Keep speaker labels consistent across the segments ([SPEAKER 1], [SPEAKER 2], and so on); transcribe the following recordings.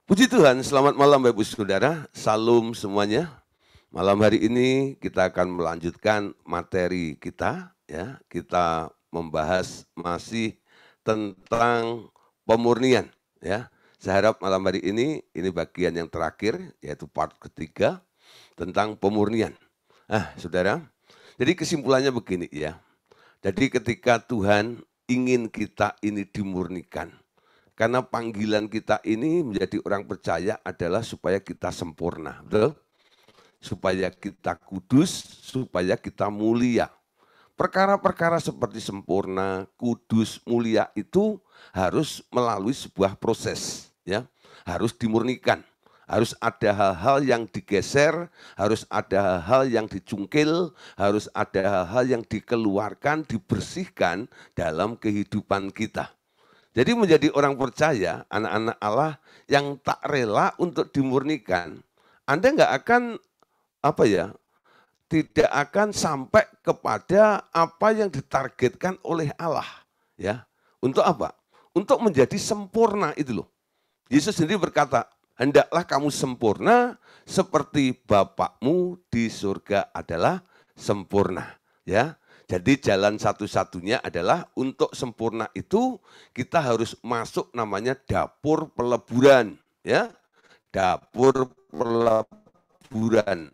[SPEAKER 1] Puji Tuhan, selamat malam Bapak Ibu Saudara, salam semuanya. Malam hari ini kita akan melanjutkan materi kita, ya. Kita membahas masih tentang pemurnian, ya. Saya harap malam hari ini bagian yang terakhir, yaitu part ketiga tentang pemurnian. Saudara, jadi kesimpulannya begini ya. Jadi ketika Tuhan ingin kita ini dimurnikan, karena panggilan kita ini menjadi orang percaya adalah supaya kita sempurna, betul? Supaya kita kudus, supaya kita mulia. Perkara-perkara seperti sempurna, kudus, mulia itu harus melalui sebuah proses, ya. Harus dimurnikan. Harus ada hal-hal yang digeser, harus ada hal-hal yang dicungkil, harus ada hal-hal yang dikeluarkan, dibersihkan dalam kehidupan kita. Jadi menjadi orang percaya, anak-anak Allah yang tak rela untuk dimurnikan, Anda nggak akan tidak akan sampai kepada apa yang ditargetkan oleh Allah, ya. Untuk apa? Untuk menjadi sempurna itu loh. Yesus sendiri berkata, hendaklah kamu sempurna seperti Bapakmu di surga adalah sempurna, ya. Jadi jalan satu-satunya adalah untuk sempurna itu kita harus masuk namanya dapur peleburan, ya. Dapur peleburan.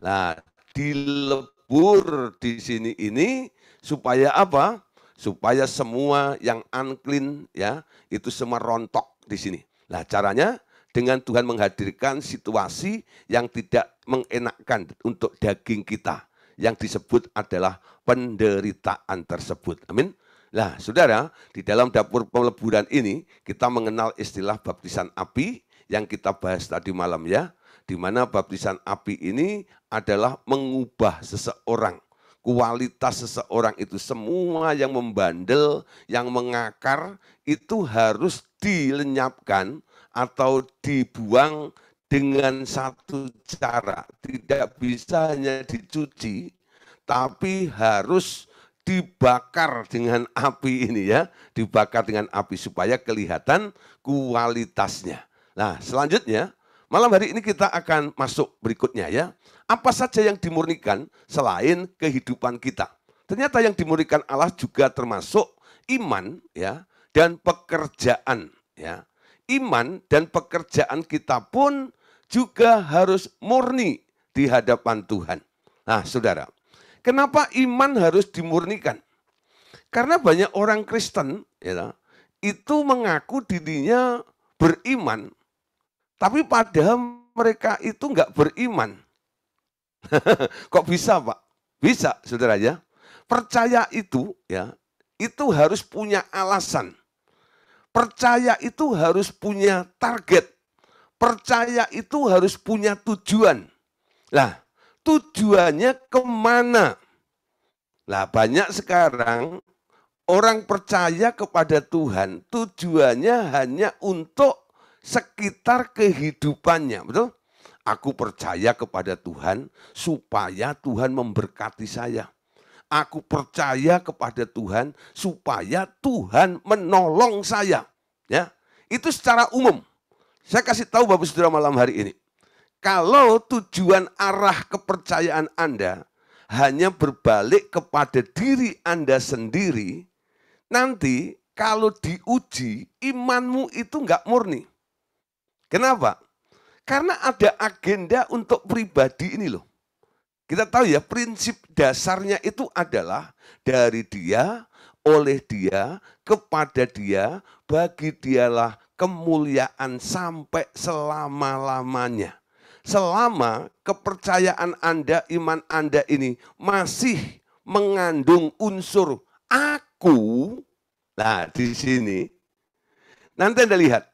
[SPEAKER 1] Nah, dilebur di sini ini supaya apa? Supaya semua yang unclean, ya, itu semua rontok di sini. Nah, caranya dengan Tuhan menghadirkan situasi yang tidak mengenakkan untuk daging kita, yang disebut adalah penderitaan tersebut. Amin. Nah, saudara, di dalam dapur peleburan ini kita mengenal istilah baptisan api yang kita bahas tadi malam, ya. Di mana baptisan api ini adalah mengubah seseorang. Kualitas seseorang itu semua yang membandel, yang mengakar, itu harus dilenyapkan atau dibuang dengan satu cara. Tidak bisa hanya dicuci, tapi harus dibakar dengan api ini, ya. Dibakar dengan api supaya kelihatan kualitasnya. Nah, selanjutnya malam hari ini kita akan masuk berikutnya, ya. Apa saja yang dimurnikan selain kehidupan kita? Ternyata yang dimurnikan Allah juga termasuk iman, ya, dan pekerjaan, ya. Iman dan pekerjaan kita pun juga harus murni di hadapan Tuhan. Nah, saudara, kenapa iman harus dimurnikan? Karena banyak orang Kristen, ya, itu mengaku dirinya beriman, tapi padahal mereka itu enggak beriman. Kok bisa, Pak? Bisa, saudara, ya. Percaya itu, ya, itu harus punya alasan. Percaya itu harus punya target. Percaya itu harus punya tujuan. Lah, tujuannya kemana? Lah, banyak sekarang orang percaya kepada Tuhan, tujuannya hanya untuk sekitar kehidupannya, betul? Aku percaya kepada Tuhan supaya Tuhan memberkati saya. Aku percaya kepada Tuhan supaya Tuhan menolong saya. Ya, itu secara umum. Saya kasih tahu Bapak Saudara malam hari ini. Kalau tujuan arah kepercayaan Anda hanya berbalik kepada diri Anda sendiri, nanti kalau diuji imanmu itu enggak murni. Kenapa? Karena ada agenda untuk pribadi ini loh. Kita tahu ya, prinsip dasarnya itu adalah dari dia, oleh dia, kepada dia, bagi dialah kemuliaan sampai selama-lamanya. Selama kepercayaan Anda, iman Anda ini masih mengandung unsur aku, nah di sini, nanti Anda lihat,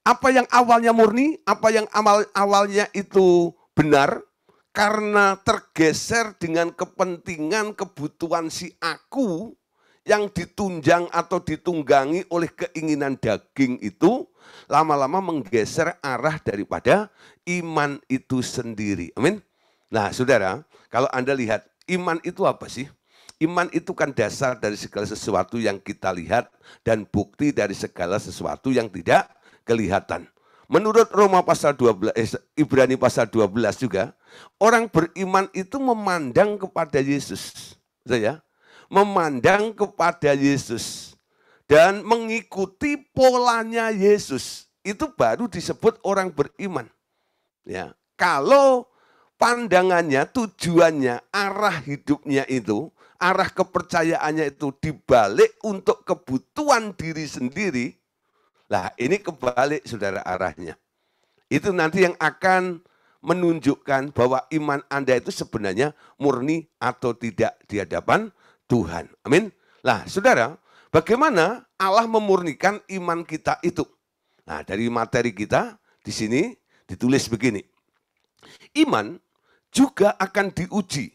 [SPEAKER 1] apa yang awalnya murni, apa yang awalnya itu benar, karena tergeser dengan kepentingan kebutuhan si aku yang ditunjang atau ditunggangi oleh keinginan daging itu, lama-lama menggeser arah daripada iman itu sendiri. Amin. Nah, saudara, kalau Anda lihat iman itu apa sih? Iman itu kan dasar dari segala sesuatu yang kita lihat dan bukti dari segala sesuatu yang tidak kelihatan. Menurut Roma pasal 12, Ibrani pasal 12 juga, orang beriman itu memandang kepada Yesus. Betul ya? Memandang kepada Yesus dan mengikuti polanya Yesus. Itu baru disebut orang beriman. Ya, kalau pandangannya, tujuannya, arah hidupnya itu, arah kepercayaannya itu dibalik untuk kebutuhan diri sendiri, lah ini kebalik saudara arahnya. Itu nanti yang akan menunjukkan bahwa iman Anda itu sebenarnya murni atau tidak di hadapan Tuhan. Amin. Nah saudara, bagaimana Allah memurnikan iman kita itu? Nah dari materi kita di sini ditulis begini. Iman juga akan diuji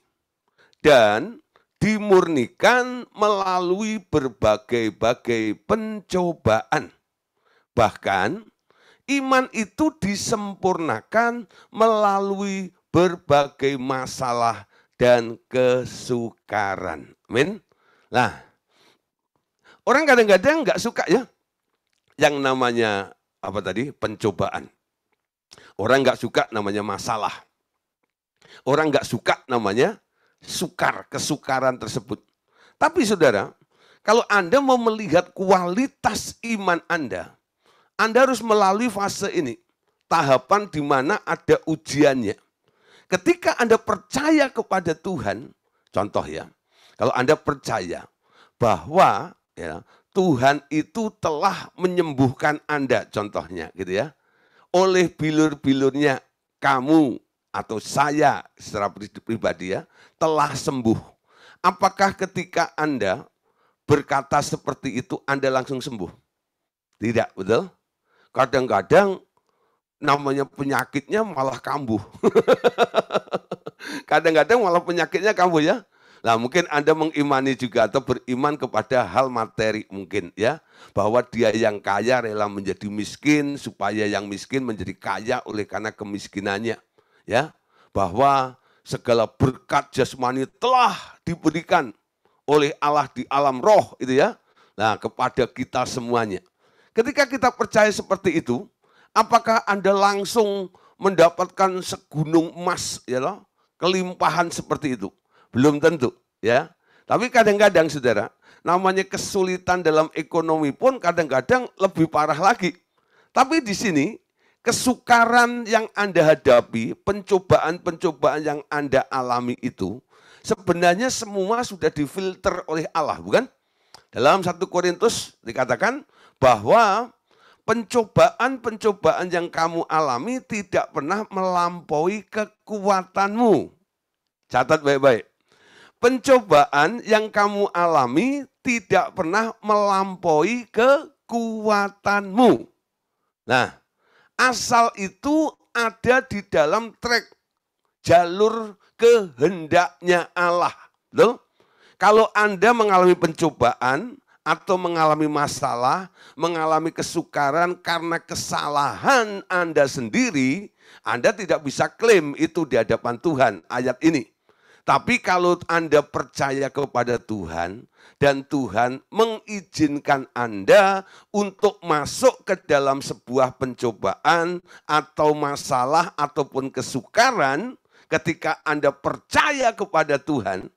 [SPEAKER 1] dan dimurnikan melalui berbagai-bagai pencobaan. Bahkan iman itu disempurnakan melalui berbagai masalah dan kesukaran. Amin. Nah, orang kadang-kadang nggak suka ya yang namanya apa tadi pencobaan. Orang nggak suka namanya masalah. Orang nggak suka namanya sukar, kesukaran tersebut. Tapi saudara, kalau Anda mau melihat kualitas iman Anda harus melalui fase ini. Tahapan di mana ada ujiannya. Ketika Anda percaya kepada Tuhan, contoh ya, kalau Anda percaya bahwa ya, Tuhan itu telah menyembuhkan Anda, contohnya gitu ya. Oleh bilur-bilurnya kamu atau saya secara pribadi ya, telah sembuh. Apakah ketika Anda berkata seperti itu Anda langsung sembuh? Tidak, betul? Kadang-kadang namanya penyakitnya malah kambuh. Kadang-kadang malah penyakitnya kambuh ya. Nah mungkin Anda mengimani juga atau beriman kepada hal materi mungkin ya. Bahwa dia yang kaya rela menjadi miskin supaya yang miskin menjadi kaya oleh karena kemiskinannya. Ya, bahwa segala berkat jasmani telah diberikan oleh Allah di alam roh itu ya. Nah kepada kita semuanya. Ketika kita percaya seperti itu, apakah Anda langsung mendapatkan segunung emas ya loh, kelimpahan seperti itu? Belum tentu, ya. Tapi kadang-kadang saudara, namanya kesulitan dalam ekonomi pun kadang-kadang lebih parah lagi. Tapi di sini, kesukaran yang Anda hadapi, pencobaan-pencobaan yang Anda alami itu, sebenarnya semua sudah difilter oleh Allah, bukan? Dalam 1 Korintus dikatakan bahwa pencobaan-pencobaan yang kamu alami tidak pernah melampaui kekuatanmu. Catat baik-baik. Pencobaan yang kamu alami tidak pernah melampaui kekuatanmu. Nah, asal itu ada di dalam track jalur kehendaknya Allah. Betul? Kalau Anda mengalami pencobaan atau mengalami masalah, mengalami kesukaran karena kesalahan Anda sendiri, Anda tidak bisa klaim itu di hadapan Tuhan, ayat ini. Tapi kalau Anda percaya kepada Tuhan dan Tuhan mengizinkan Anda untuk masuk ke dalam sebuah pencobaan atau masalah ataupun kesukaran, ketika Anda percaya kepada Tuhan,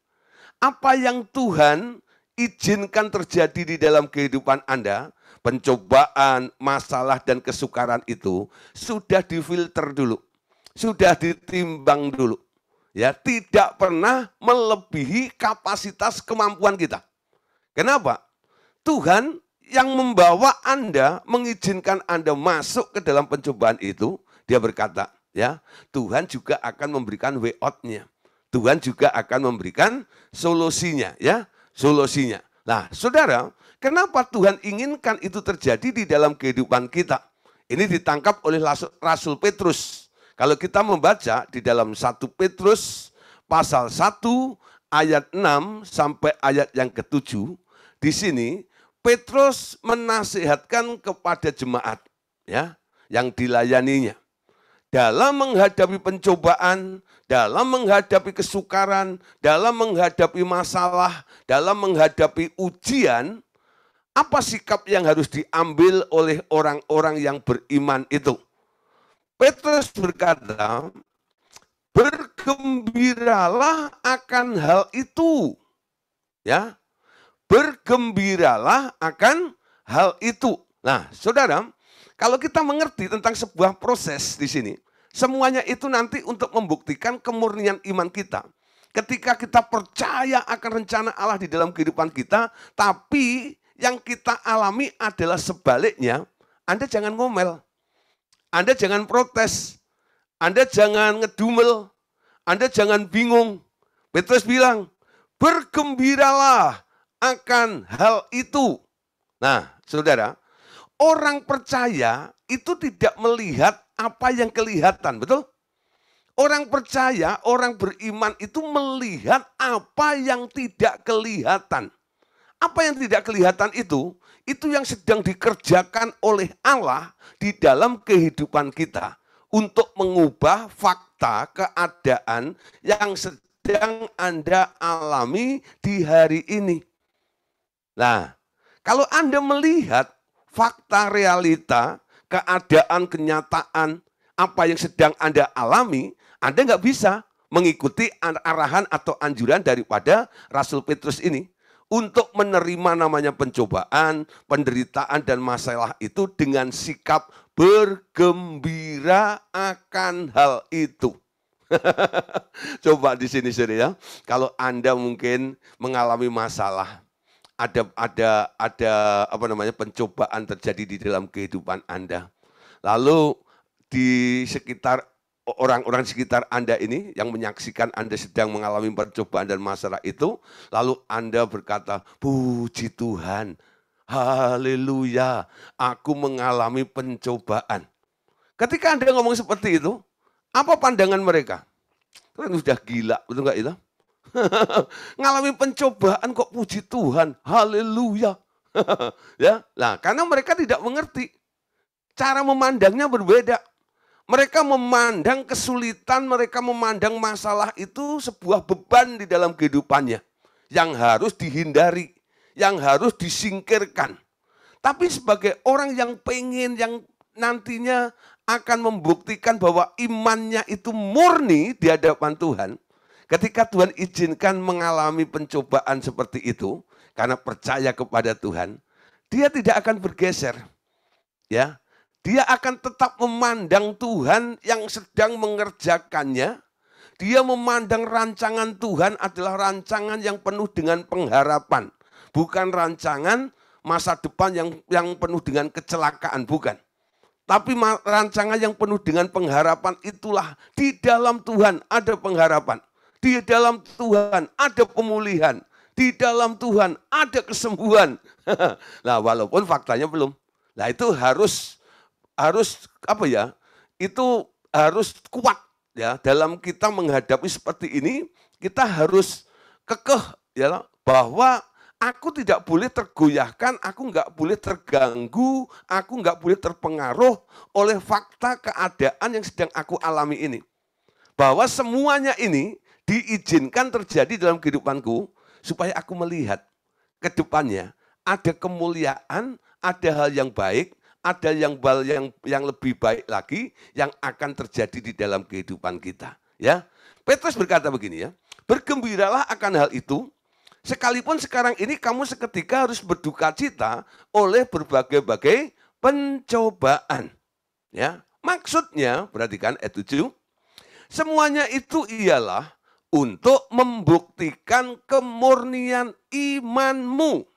[SPEAKER 1] apa yang Tuhan izinkan terjadi di dalam kehidupan Anda, pencobaan, masalah, dan kesukaran itu sudah difilter dulu, sudah ditimbang dulu. Ya, tidak pernah melebihi kapasitas kemampuan kita. Kenapa? Tuhan yang membawa Anda, mengizinkan Anda masuk ke dalam pencobaan itu, dia berkata, ya, Tuhan juga akan memberikan way out-nya. Tuhan juga akan memberikan solusinya, ya, solusinya. Nah, saudara, kenapa Tuhan inginkan itu terjadi di dalam kehidupan kita? Ini ditangkap oleh Rasul Petrus. Kalau kita membaca di dalam 1 Petrus pasal 1 ayat 6 sampai ayat yang ke-7, di sini Petrus menasihatkan kepada jemaat ya yang dilayaninya. dalam menghadapi pencobaan, dalam menghadapi kesukaran, dalam menghadapi masalah, dalam menghadapi ujian, apa sikap yang harus diambil oleh orang-orang yang beriman itu? Petrus berkata, bergembiralah akan hal itu. Ya, bergembiralah akan hal itu. Nah, saudara, kalau kita mengerti tentang sebuah proses di sini, semuanya itu nanti untuk membuktikan kemurnian iman kita. Ketika kita percaya akan rencana Allah di dalam kehidupan kita, tapi yang kita alami adalah sebaliknya, Anda jangan ngomel, Anda jangan protes, Anda jangan ngedumel, Anda jangan bingung. Petrus bilang, bergembiralah akan hal itu. Nah, saudara, orang percaya itu tidak melihat apa yang kelihatan, betul? Orang percaya, orang beriman itu melihat apa yang tidak kelihatan. Apa yang tidak kelihatan itu yang sedang dikerjakan oleh Allah di dalam kehidupan kita untuk mengubah fakta keadaan yang sedang Anda alami di hari ini. Nah, kalau Anda melihat fakta realita, keadaan, kenyataan, apa yang sedang Anda alami, Anda nggak bisa mengikuti arahan atau anjuran daripada Rasul Petrus ini untuk menerima namanya pencobaan, penderitaan, dan masalah itu dengan sikap bergembira akan hal itu. Coba di sini ya, kalau Anda mungkin mengalami masalah, ada pencobaan terjadi di dalam kehidupan Anda. Lalu di sekitar orang-orang sekitar Anda ini yang menyaksikan Anda sedang mengalami percobaan dan masalah itu, lalu Anda berkata, puji Tuhan, haleluya, aku mengalami pencobaan. Ketika Anda ngomong seperti itu, apa pandangan mereka? Kan sudah gila, betul nggak itu? Ngalami pencobaan kok puji Tuhan, haleluya. Ya, nah, karena mereka tidak mengerti. Cara memandangnya berbeda. Mereka memandang kesulitan, mereka memandang masalah itu sebuah beban di dalam kehidupannya. Yang harus dihindari, yang harus disingkirkan. Tapi sebagai orang yang pengen, yang nantinya akan membuktikan bahwa imannya itu murni di hadapan Tuhan. Ketika Tuhan izinkan mengalami pencobaan seperti itu, karena percaya kepada Tuhan, dia tidak akan bergeser. Ya, dia akan tetap memandang Tuhan yang sedang mengerjakannya. Dia memandang rancangan Tuhan adalah rancangan yang penuh dengan pengharapan. Bukan rancangan masa depan yang penuh dengan kecelakaan, bukan. Tapi rancangan yang penuh dengan pengharapan itulah di dalam Tuhan ada pengharapan. Di dalam Tuhan ada pemulihan. Di dalam Tuhan ada kesembuhan. Nah, walaupun faktanya belum. Nah, itu harus itu harus kuat ya dalam kita menghadapi seperti ini. Kita harus kekeh ya bahwa aku tidak boleh tergoyahkan, aku nggak boleh terganggu, aku nggak boleh terpengaruh oleh fakta keadaan yang sedang aku alami ini. Bahwa semuanya ini diizinkan terjadi dalam kehidupanku supaya aku melihat ke depannya ada kemuliaan, ada hal yang baik, ada yang lebih baik lagi yang akan terjadi di dalam kehidupan kita. Ya, Petrus berkata begini ya, bergembiralah akan hal itu, sekalipun sekarang ini kamu seketika harus berduka cita oleh berbagai-bagai pencobaan. Ya, maksudnya perhatikan ayat 7, semuanya itu ialah untuk membuktikan kemurnian imanmu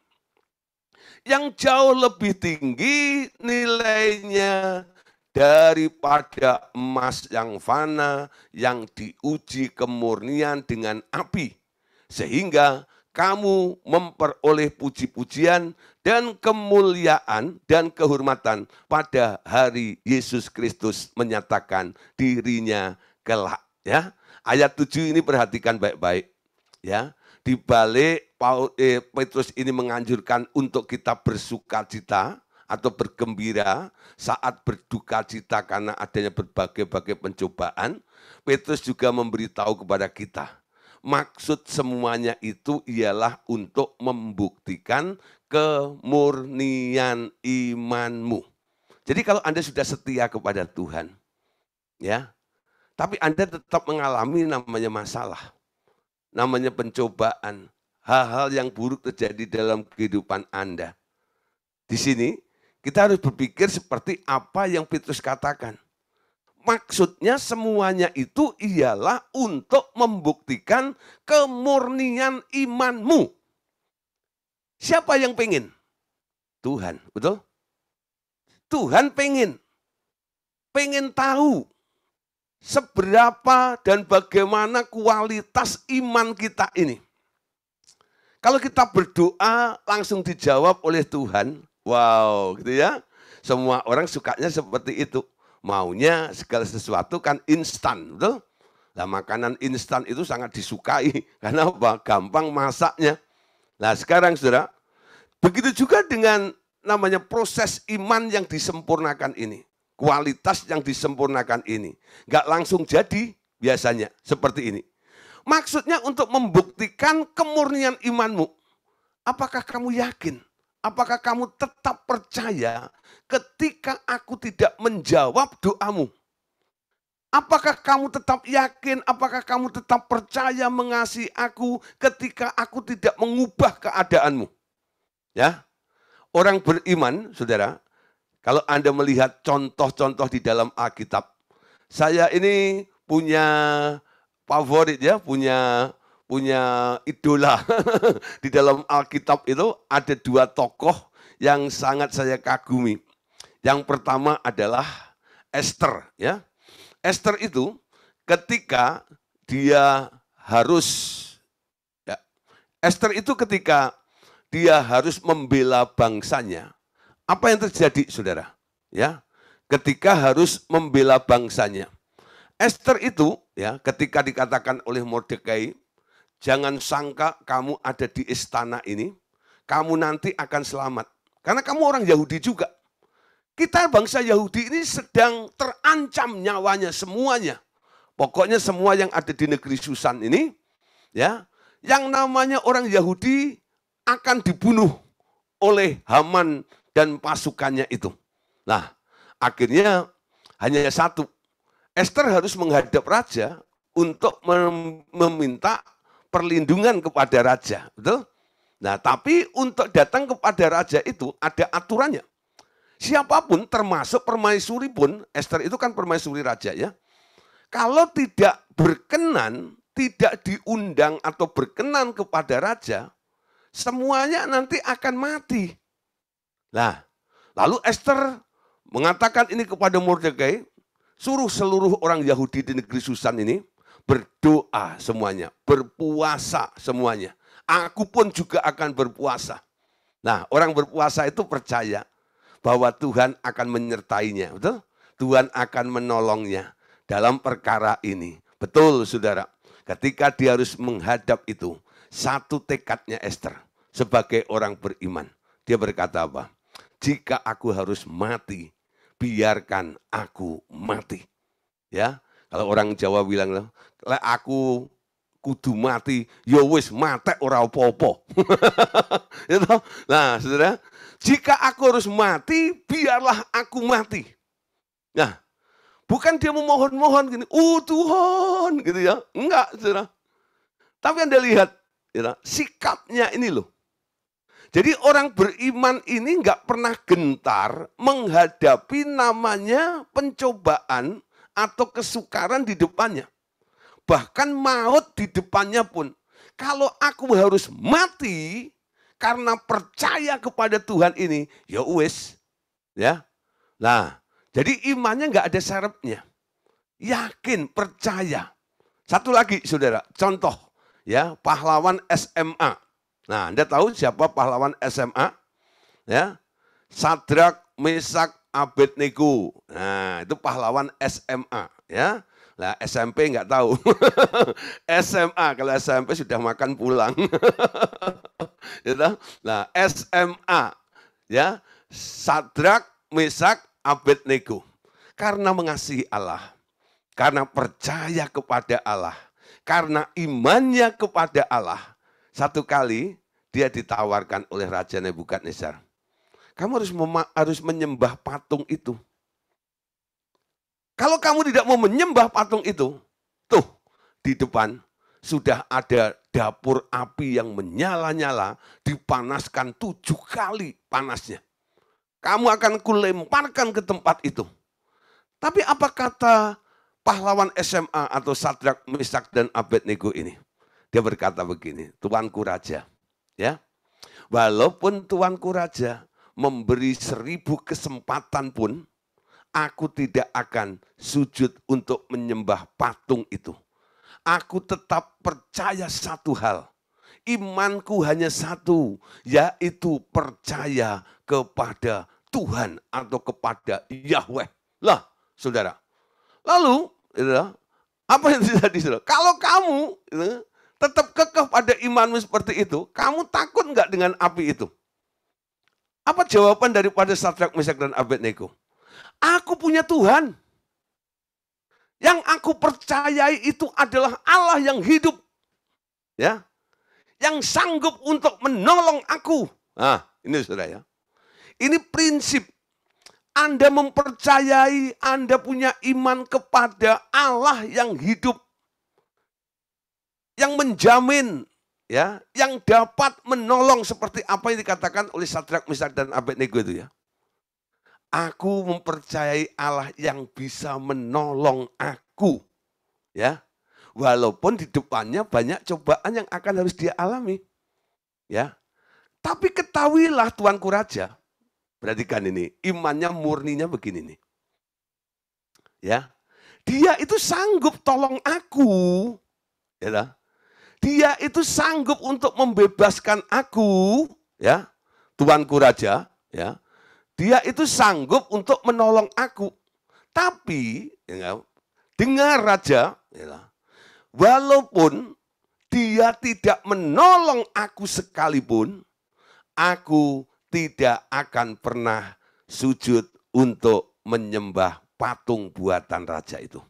[SPEAKER 1] yang jauh lebih tinggi nilainya daripada emas yang fana yang diuji kemurnian dengan api, sehingga kamu memperoleh puji-pujian dan kemuliaan dan kehormatan pada hari Yesus Kristus menyatakan dirinya kelak. Ya, ayat 7 ini perhatikan baik-baik. Ya, di balik Petrus ini menganjurkan untuk kita bersuka cita atau bergembira saat berduka cita karena adanya berbagai-bagai pencobaan, Petrus juga memberitahu kepada kita. Maksud semuanya itu ialah untuk membuktikan kemurnian imanmu. Jadi kalau Anda sudah setia kepada Tuhan, ya, tapi Anda tetap mengalami namanya masalah, namanya pencobaan, hal-hal yang buruk terjadi dalam kehidupan Anda. Di sini kita harus berpikir seperti apa yang Petrus katakan. Maksudnya semuanya itu ialah untuk membuktikan kemurnian imanmu. Siapa yang pengen? Tuhan, betul? Tuhan pengen tahu seberapa dan bagaimana kualitas iman kita ini. Kalau kita berdoa langsung dijawab oleh Tuhan, wow gitu ya. Semua orang sukanya seperti itu. Maunya segala sesuatu kan instan, betul? Nah, makanan instan itu sangat disukai karena apa? Gampang masaknya. Nah, sekarang Saudara, begitu juga dengan namanya proses iman yang disempurnakan ini. Kualitas yang disempurnakan ini. Enggak langsung jadi biasanya seperti ini. Maksudnya untuk membuktikan kemurnian imanmu. Apakah kamu yakin? Apakah kamu tetap percaya ketika aku tidak menjawab doamu? Apakah kamu tetap yakin? Apakah kamu tetap percaya mengasihi aku ketika aku tidak mengubah keadaanmu? Ya, orang beriman, Saudara, kalau Anda melihat contoh-contoh di dalam Alkitab, saya ini punya favorit ya, punya idola. Di dalam Alkitab itu ada dua tokoh yang sangat saya kagumi. Yang pertama adalah Esther ya. Esther itu ketika dia harus membela bangsanya. Apa yang terjadi, Saudara? Ya, ketika harus membela bangsanya. Esther itu ya, ketika dikatakan oleh Mordekai, jangan sangka kamu ada di istana ini, kamu nanti akan selamat. Karena kamu orang Yahudi juga. Kita bangsa Yahudi ini sedang terancam nyawanya semuanya. Pokoknya semua yang ada di negeri Susan ini, ya, yang namanya orang Yahudi akan dibunuh oleh Haman dan pasukannya itu. Nah, akhirnya hanya satu. Esther harus menghadap raja untuk meminta perlindungan kepada raja, betul? Nah, tapi untuk datang kepada raja itu ada aturannya. Siapapun termasuk permaisuri pun, Esther itu kan permaisuri raja ya. Kalau tidak berkenan, tidak diundang atau berkenan kepada raja, semuanya nanti akan mati. Nah, lalu Esther mengatakan ini kepada Mordekai, suruh seluruh orang Yahudi di negeri Susan ini berdoa semuanya, berpuasa semuanya. Aku pun juga akan berpuasa. Nah, orang berpuasa itu percaya bahwa Tuhan akan menyertainya, betul? Tuhan akan menolongnya dalam perkara ini. Betul, Saudara. Ketika dia harus menghadap itu, satu tekadnya Esther sebagai orang beriman. Dia berkata apa? Jika aku harus mati, biarkan aku mati. Ya, kalau orang Jawa bilang, lek aku kudu mati, ya wis mate ora apa-apa. Nah, Saudara, jika aku harus mati, biarlah aku mati. Nah, bukan dia memohon-mohon gini, Tuhan, gitu ya. Enggak, Saudara. Tapi Anda lihat, ya, sikapnya ini loh. Jadi orang beriman ini enggak pernah gentar menghadapi namanya pencobaan atau kesukaran di depannya. Bahkan maut di depannya pun. Kalau aku harus mati karena percaya kepada Tuhan ini, ya wis. Ya. Nah, jadi imannya enggak ada syaratnya. Yakin, percaya. Satu lagi, Saudara, contoh ya, pahlawan SMA. Nah, Anda tahu siapa pahlawan SMA? Ya. Sadrak, Mesak, Abednego. Nah, itu pahlawan SMA, ya. Nah, SMP enggak tahu. SMA, kalau SMP sudah makan pulang. Nah, SMA, ya. Sadrak, Mesak, Abednego. Karena mengasihi Allah, karena percaya kepada Allah, karena imannya kepada Allah. Satu kali dia ditawarkan oleh Raja Nebukadnezar. Kamu harus menyembah patung itu. Kalau kamu tidak mau menyembah patung itu, tuh di depan sudah ada dapur api yang menyala-nyala, dipanaskan 7 kali panasnya. Kamu akan kulemparkan ke tempat itu. Tapi apa kata pahlawan SMA atau Sadrak, Mesak, dan Abednego ini? Dia berkata begini, Tuanku Raja, ya, walaupun Tuanku Raja memberi 1000 kesempatan pun, aku tidak akan sujud untuk menyembah patung itu. Aku tetap percaya satu hal, imanku hanya satu, yaitu percaya kepada Tuhan atau kepada Yahweh. Lah, saudara. Lalu, apa yang terjadi? Kalau kamu tetap kekeh pada imanmu seperti itu, kamu takut enggak dengan api itu? Apa jawaban daripada Sadrak, Mesak, dan Abednego? Aku punya Tuhan. Yang aku percayai itu adalah Allah yang hidup. Ya. Yang sanggup untuk menolong aku. Nah, ini saudara ya. Ini prinsip. Anda mempercayai, Anda punya iman kepada Allah yang hidup. Yang menjamin, ya, yang dapat menolong seperti apa yang dikatakan oleh Sadrak, Mesak, dan Abednego itu ya. Aku mempercayai Allah yang bisa menolong aku. Ya. Walaupun di depannya banyak cobaan yang akan harus dia alami. Ya. Tapi ketahuilah Tuanku Raja. Perhatikan ini, imannya murninya begini nih. Ya. Dia itu sanggup tolong aku. Ya. Dia itu sanggup untuk membebaskan aku, ya. Tuanku Raja, ya. Dia itu sanggup untuk menolong aku. Tapi, ya, dengar Raja, ya, walaupun dia tidak menolong aku sekalipun, aku tidak akan pernah sujud untuk menyembah patung buatan raja itu.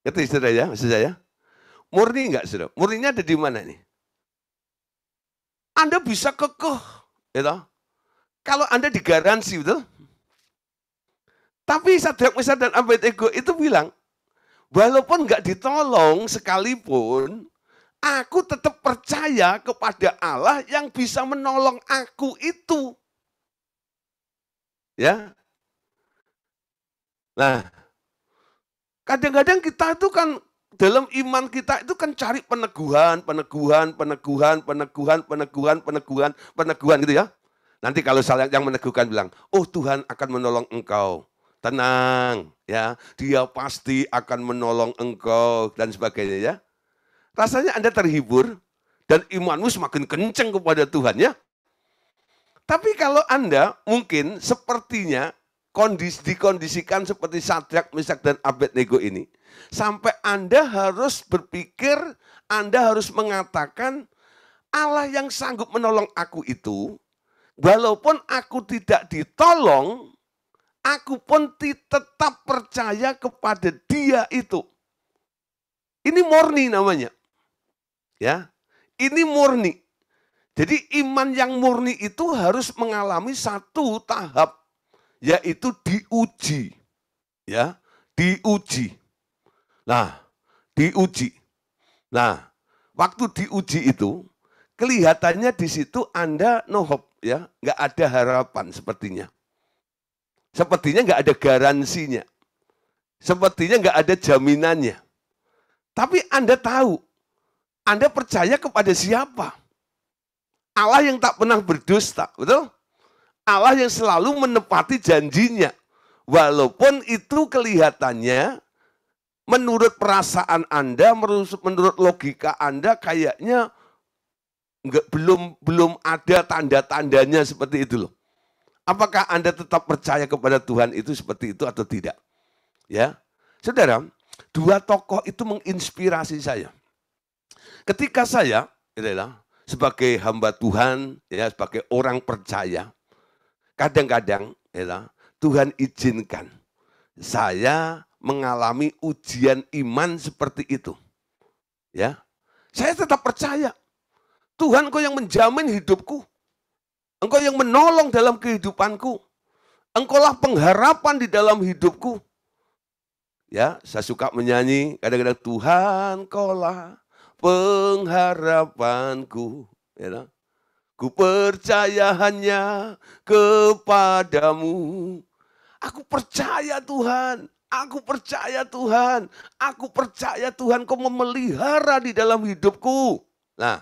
[SPEAKER 1] Ngerti saudara ya, maksud saya? Murni enggak saudara? Murninya ada di mana nih? Anda bisa kekeh, ya, kalau Anda digaransi, betul? Tapi Sadrak, Mesak, dan Abednego itu bilang, walaupun enggak ditolong sekalipun, aku tetap percaya kepada Allah yang bisa menolong aku itu. Ya. Nah, kadang-kadang kita itu kan dalam iman kita itu kan cari peneguhan gitu ya. Nanti kalau salah yang meneguhkan bilang, "Oh, Tuhan akan menolong engkau." Tenang, ya. Dia pasti akan menolong engkau dan sebagainya ya. Rasanya Anda terhibur dan imanmu semakin kencang kepada Tuhan ya. Tapi kalau Anda mungkin sepertinya dikondisikan seperti Sadrak, Mesak, dan Abednego ini, sampai Anda harus berpikir, Anda harus mengatakan, Allah yang sanggup menolong aku itu, walaupun aku tidak ditolong, aku pun tetap percaya kepada dia itu. Ini murni namanya. Ya, ini murni. Jadi iman yang murni itu harus mengalami satu tahap, yaitu diuji. Ya, diuji. Nah, diuji. Nah, waktu diuji itu, kelihatannya di situ Anda no hope, ya, nggak ada harapan sepertinya. Sepertinya nggak ada garansinya. Sepertinya nggak ada jaminannya. Tapi Anda tahu, Anda percaya kepada siapa? Allah yang tak pernah berdusta, betul? Allah yang selalu menepati janjinya. Walaupun itu kelihatannya menurut perasaan Anda, menurut logika Anda kayaknya belum ada tanda-tandanya seperti itu loh. Apakah Anda tetap percaya kepada Tuhan itu seperti itu atau tidak? Ya. Saudara, 2 tokoh itu menginspirasi saya. Ketika saya sebagai hamba Tuhan, ya, sebagai orang percaya, kadang-kadang ya, Tuhan izinkan saya mengalami ujian iman seperti itu. Ya, saya tetap percaya Tuhan, Engkau yang menjamin hidupku, Engkau yang menolong dalam kehidupanku, Engkaulah pengharapan di dalam hidupku. Ya, saya suka menyanyi kadang-kadang, Tuhan Engkaulah pengharapanku, ya, ku percaya hanya kepadamu. Aku percaya Tuhan, aku percaya Tuhan, aku percaya Tuhan Kau memelihara di dalam hidupku. Nah,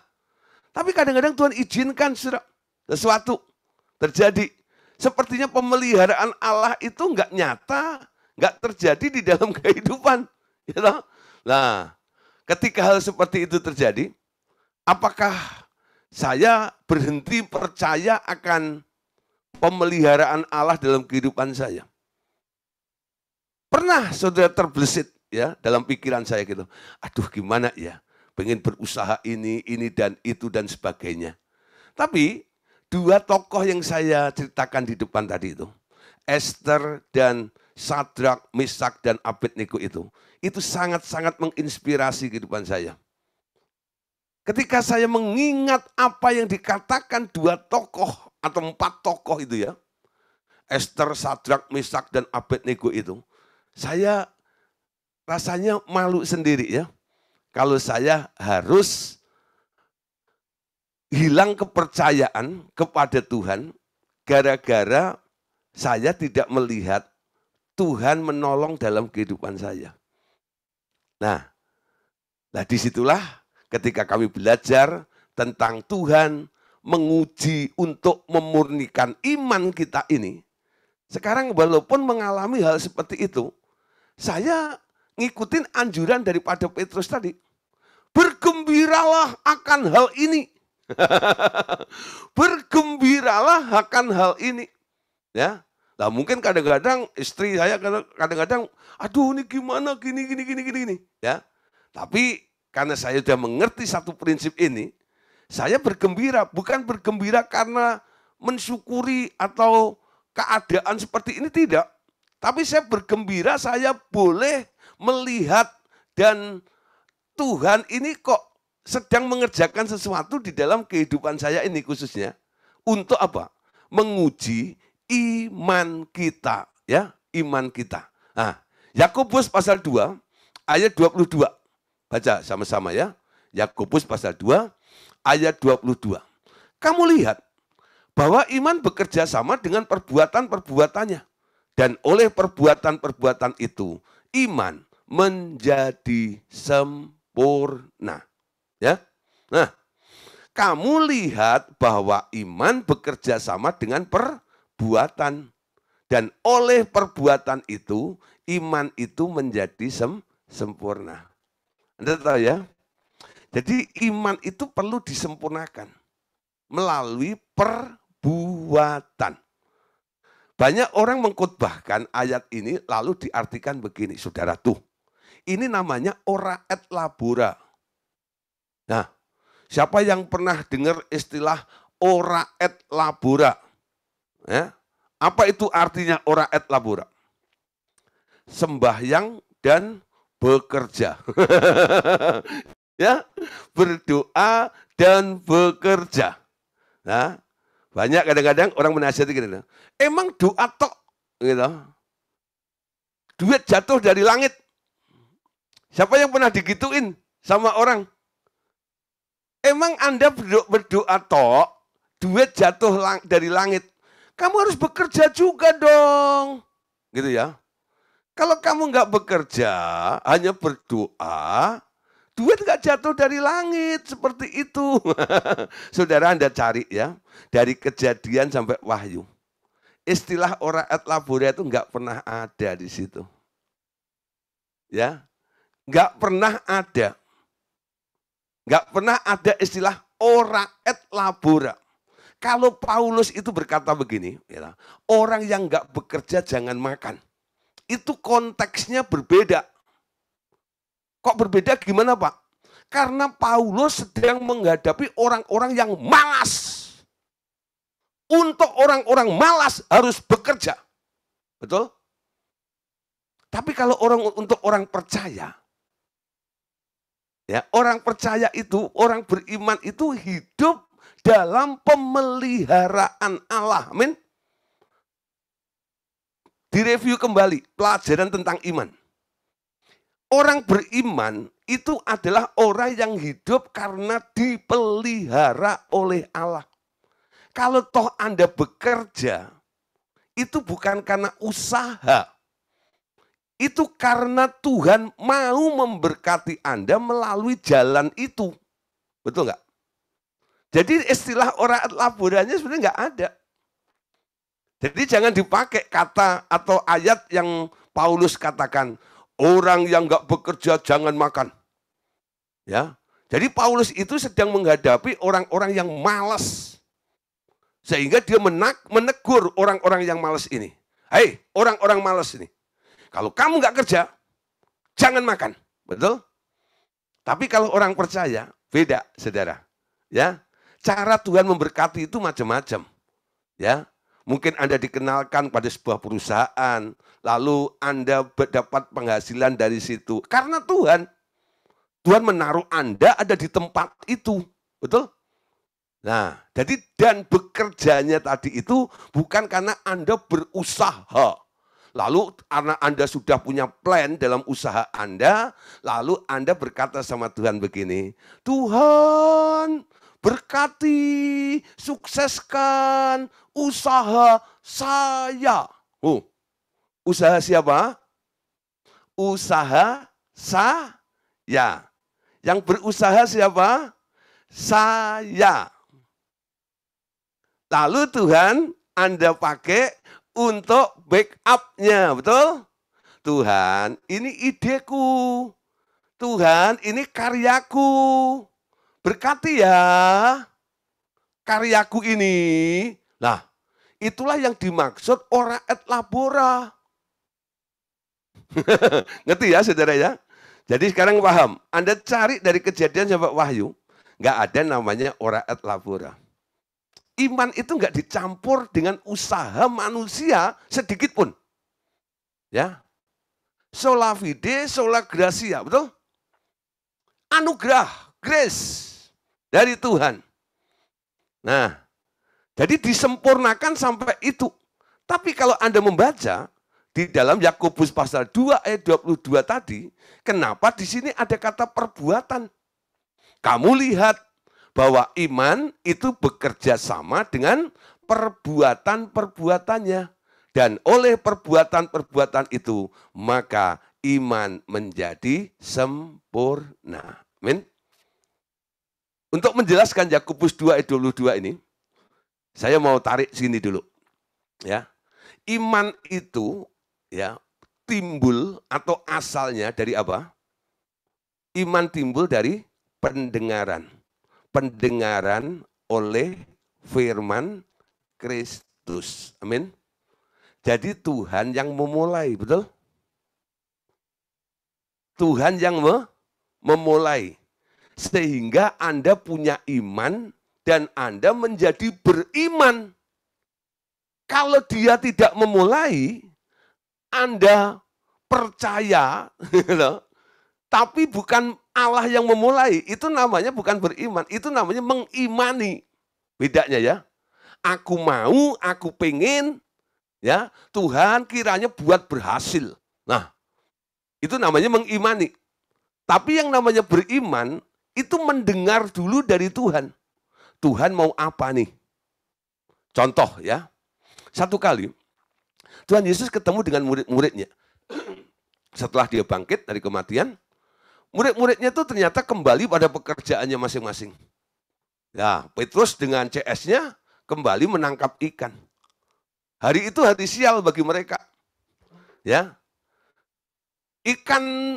[SPEAKER 1] tapi kadang-kadang Tuhan izinkan sesuatu terjadi. Sepertinya pemeliharaan Allah itu enggak nyata, enggak terjadi di dalam kehidupan. Ya, nah, ketika hal seperti itu terjadi, apakah saya berhenti percaya akan pemeliharaan Allah dalam kehidupan saya? Pernah saudara terbesit ya dalam pikiran saya gitu. Aduh, gimana ya? Pengen berusaha ini dan itu dan sebagainya. Tapi dua tokoh yang saya ceritakan di depan tadi itu, Esther dan Sadrak, Mesak dan Abednego itu sangat-sangat menginspirasi kehidupan saya. Ketika saya mengingat apa yang dikatakan dua tokoh atau empat tokoh itu ya, Esther, Sadrak, Mesak dan Abednego itu, saya rasanya malu sendiri ya. Kalau saya harus hilang kepercayaan kepada Tuhan gara-gara saya tidak melihat Tuhan menolong dalam kehidupan saya. Nah disitulah ketika kami belajar tentang Tuhan menguji untuk memurnikan iman kita ini. Sekarang walaupun mengalami hal seperti itu, saya ngikutin anjuran daripada Petrus tadi. Bergembiralah akan hal ini. Bergembiralah akan hal ini. Ya. Nah, mungkin kadang-kadang istri saya kadang-kadang, aduh ini gimana gini. Ya. Tapi karena saya sudah mengerti satu prinsip ini, saya bergembira, bukan bergembira karena mensyukuri atau keadaan seperti ini, tidak. Tapi saya bergembira saya boleh melihat dan Tuhan ini kok sedang mengerjakan sesuatu di dalam kehidupan saya ini khususnya. Untuk apa? Menguji iman kita. Ya, iman kita. Nah, Yakobus pasal 2 ayat 22. Baca sama-sama ya. Yakobus pasal 2 ayat 22. Kamu lihat bahwa iman bekerja sama dengan perbuatan-perbuatannya. Dan oleh perbuatan-perbuatan itu, iman menjadi sempurna. Ya. Nah, kamu lihat bahwa iman bekerja sama dengan perbuatan. Dan oleh perbuatan itu, iman itu menjadi sempurna. Anda tahu ya? Jadi iman itu perlu disempurnakan melalui perbuatan. Banyak orang mengkhotbahkan ayat ini lalu diartikan begini, saudara tuh. Ini namanya ora et labora. Nah, siapa yang pernah dengar istilah ora et labora? Ya, apa itu artinya ora et labora? Sembahyang dan bekerja. Ya, berdoa dan bekerja. Nah, banyak kadang-kadang orang menasihati gitu. Emang doa tok gitu. Duit jatuh dari langit. Siapa yang pernah digituin sama orang? Emang Anda berdoa tok, duit jatuh dari langit. Kamu harus bekerja juga dong. Gitu ya. Kalau kamu nggak bekerja, hanya berdoa, duit nggak jatuh dari langit seperti itu. Saudara Anda cari ya, dari Kejadian sampai Wahyu. Istilah ora et labora itu nggak pernah ada di situ. Ya, nggak pernah ada. Nggak pernah ada istilah ora et labora. Kalau Paulus itu berkata begini, ya, orang yang nggak bekerja jangan makan. Itu konteksnya berbeda. Kok berbeda gimana Pak? Karena Paulus sedang menghadapi orang-orang yang malas. Untuk orang-orang malas harus bekerja. Betul? Tapi kalau untuk orang percaya, ya, orang percaya itu, orang beriman itu hidup dalam pemeliharaan Allah. Amin. Direview kembali pelajaran tentang iman. Orang beriman itu adalah orang yang hidup karena dipelihara oleh Allah. Kalau toh Anda bekerja, itu bukan karena usaha. Itu karena Tuhan mau memberkati Anda melalui jalan itu. Betul nggak? Jadi istilah orang laborannya sebenarnya nggak ada. Jadi jangan dipakai kata atau ayat yang Paulus katakan, orang yang nggak bekerja jangan makan. Ya, jadi Paulus itu sedang menghadapi orang-orang yang malas. Sehingga dia menegur orang-orang yang malas ini. Hei, orang-orang malas ini. Kalau kamu nggak kerja, jangan makan. Betul? Tapi kalau orang percaya, beda, saudara. Ya, cara Tuhan memberkati itu macam-macam. Ya, mungkin Anda dikenalkan pada sebuah perusahaan, lalu Anda dapat penghasilan dari situ. Karena Tuhan menaruh Anda ada di tempat itu. Betul? Nah, jadi dan bekerjanya tadi itu bukan karena Anda berusaha. Lalu karena Anda sudah punya plan dalam usaha Anda, lalu Anda berkata sama Tuhan begini, Tuhan berkati, sukseskan usaha saya. Oh, usaha siapa? Usaha saya. Yang berusaha siapa? Saya. Lalu Tuhan Anda pakai untuk backup-nya, betul? Tuhan, ini ideku. Tuhan, ini karyaku. Berkati ya karyaku ini. Nah, itulah yang dimaksud ora et labora. Ngerti ya saudara ya? Jadi sekarang paham. Anda cari dari Kejadian sampai Wahyu, nggak ada namanya ora et labora. Iman itu nggak dicampur dengan usaha manusia sedikit pun. Ya, sola fide, sola gracia, betul? Anugerah, grace dari Tuhan. Nah, jadi disempurnakan sampai itu. Tapi kalau Anda membaca di dalam Yakobus pasal 2 ayat 22 tadi, kenapa di sini ada kata perbuatan? Kamu lihat bahwa iman itu bekerja sama dengan perbuatan-perbuatannya. Dan oleh perbuatan-perbuatan itu, maka iman menjadi sempurna. Amin. Untuk menjelaskan Yakobus 2 ayat 22 ini, saya mau tarik sini dulu. Ya, iman itu ya timbul atau asalnya dari apa? Iman timbul dari pendengaran. Pendengaran oleh firman Kristus. Amin. Jadi Tuhan yang memulai, betul? Tuhan yang memulai. Sehingga Anda punya iman dan Anda menjadi beriman. Kalau dia tidak memulai, Anda percaya, tapi bukan Allah yang memulai, itu namanya bukan beriman, itu namanya mengimani. Bedanya ya. Aku mau, aku pengen, ya Tuhan kiranya buat berhasil. Nah, itu namanya mengimani. Tapi yang namanya beriman, itu mendengar dulu dari Tuhan. Tuhan mau apa nih? Contoh ya, satu kali Tuhan Yesus ketemu dengan murid-muridnya. Setelah dia bangkit dari kematian, murid-muridnya itu ternyata kembali pada pekerjaannya masing-masing. Ya, Petrus dengan CS-nya kembali menangkap ikan. Hari itu hari sial bagi mereka. Ya, ikan,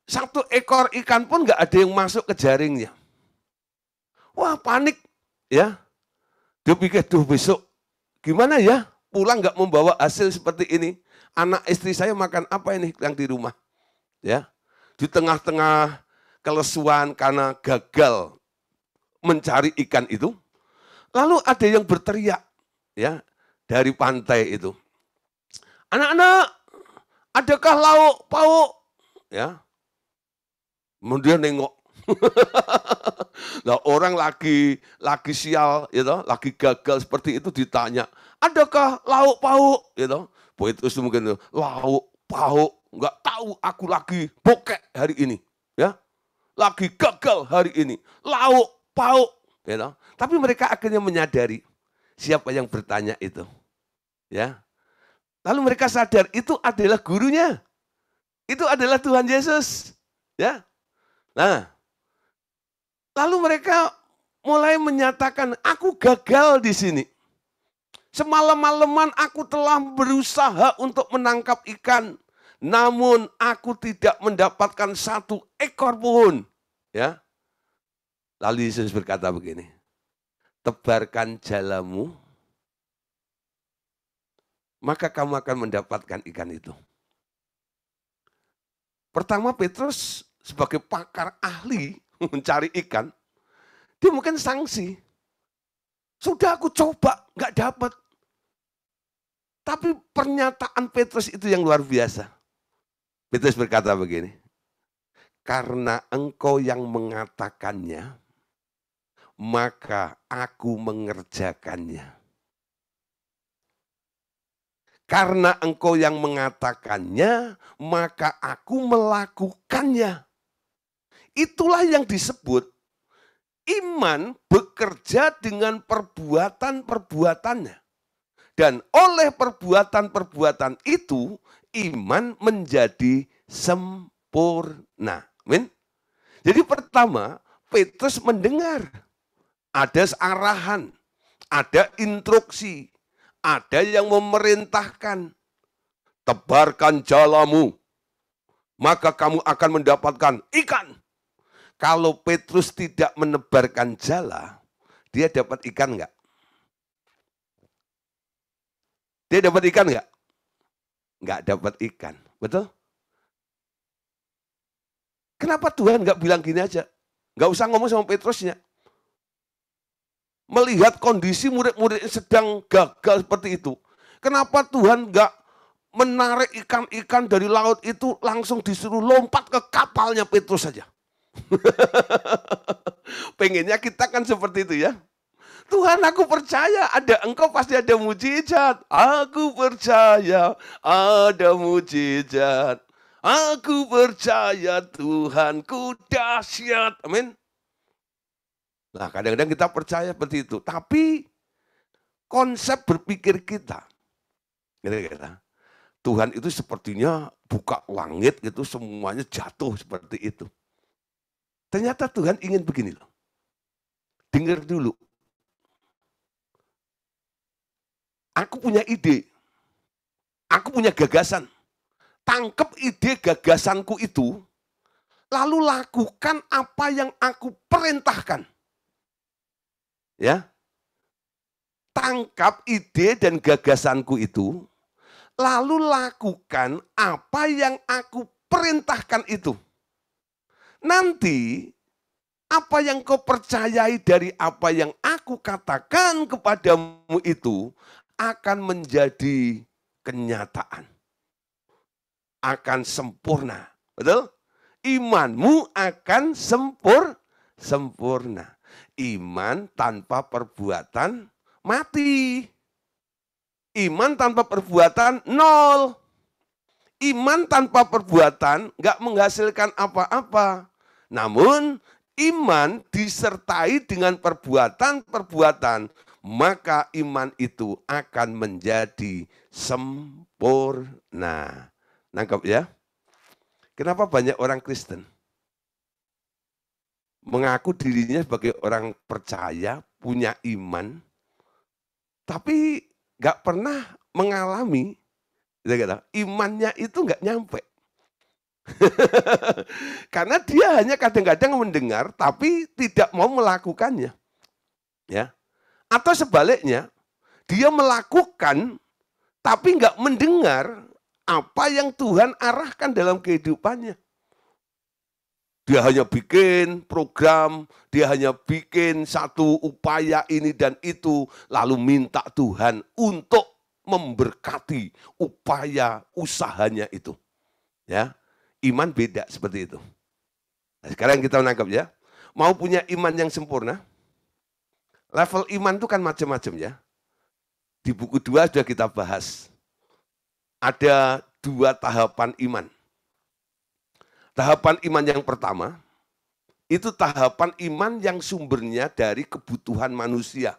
[SPEAKER 1] satu ekor ikan pun nggak ada yang masuk ke jaringnya. Wah, panik ya. Dia pikir, duh besok gimana ya? Pulang nggak membawa hasil seperti ini. Anak istri saya makan apa ini yang di rumah? Ya. Di tengah-tengah kelesuan karena gagal mencari ikan itu. Lalu ada yang berteriak ya dari pantai itu. Anak-anak, adakah lauk pauk? Ya. Kemudian nengok. Nah, orang lagi sial, gitu, lagi gagal seperti itu ditanya, adakah lauk pauk? Gitu. Petrus mungkin lauk pauk, nggak tahu, aku lagi bokek hari ini, ya, lagi gagal hari ini, lauk pauk. Gitu. Tapi mereka akhirnya menyadari siapa yang bertanya itu, ya. Lalu mereka sadar itu adalah gurunya, itu adalah Tuhan Yesus, ya. Nah, lalu mereka mulai menyatakan, aku gagal di sini. Semalam-malaman aku telah berusaha untuk menangkap ikan, namun aku tidak mendapatkan satu ekor pun. Ya. Lalu Yesus berkata begini, tebarkan jalamu, maka kamu akan mendapatkan ikan itu. Pertama Petrus sebagai pakar ahli mencari ikan, dia mungkin sanksi. Sudah aku coba, nggak dapat. Tapi pernyataan Petrus itu yang luar biasa. Petrus berkata begini, karena engkau yang mengatakannya, maka aku mengerjakannya. Karena engkau yang mengatakannya, maka aku melakukannya. Itulah yang disebut iman bekerja dengan perbuatan-perbuatannya. Dan oleh perbuatan-perbuatan itu, iman menjadi sempurna. Amin. Jadi pertama, Petrus mendengar. Ada arahan, ada instruksi, ada yang memerintahkan. Tebarkan jalamu, maka kamu akan mendapatkan ikan. Kalau Petrus tidak menebarkan jala, dia dapat ikan enggak? Dia dapat ikan enggak? Enggak dapat ikan, betul? Kenapa Tuhan enggak bilang gini aja? Enggak usah ngomong sama Petrusnya. Melihat kondisi murid-murid sedang gagal seperti itu. Kenapa Tuhan enggak menarik ikan-ikan dari laut itu langsung disuruh lompat ke kapalnya Petrus saja? Pengennya kita kan seperti itu ya. Tuhan, aku percaya ada engkau pasti ada mujizat. Aku percaya ada mujizat. Aku percaya Tuhanku dahsyat. Amin. Nah, kadang-kadang kita percaya seperti itu. Tapi konsep berpikir kita, Tuhan itu sepertinya buka langit gitu, semuanya jatuh seperti itu. Ternyata Tuhan ingin begini loh. Dengar dulu. Aku punya ide, aku punya gagasan. Tangkap ide gagasanku itu, lalu lakukan apa yang aku perintahkan. Ya, tangkap ide dan gagasanku itu, lalu lakukan apa yang aku perintahkan itu. Nanti, apa yang kau percayai dari apa yang aku katakan kepadamu itu, akan menjadi kenyataan. Akan sempurna. Betul? Imanmu akan sempurna. Iman tanpa perbuatan mati. Iman tanpa perbuatan nol. Iman tanpa perbuatan nggak menghasilkan apa-apa. Namun iman disertai dengan perbuatan-perbuatan, maka iman itu akan menjadi sempurna. Nangkep ya? Kenapa banyak orang Kristen mengaku dirinya sebagai orang percaya, punya iman, tapi gak pernah mengalami, imannya itu gak nyampe. Karena dia hanya kadang-kadang mendengar, tapi tidak mau melakukannya. Ya. Atau sebaliknya, dia melakukan tapi nggak mendengar apa yang Tuhan arahkan dalam kehidupannya. Dia hanya bikin program, dia hanya bikin satu upaya ini dan itu, lalu minta Tuhan untuk memberkati upaya usahanya itu. Ya, iman beda seperti itu. Nah, sekarang kita menangkap ya, mau punya iman yang sempurna, level iman itu kan macam-macam ya. Di buku 2 sudah kita bahas. Ada 2 tahapan iman. Tahapan iman yang pertama, itu tahapan iman yang sumbernya dari kebutuhan manusia.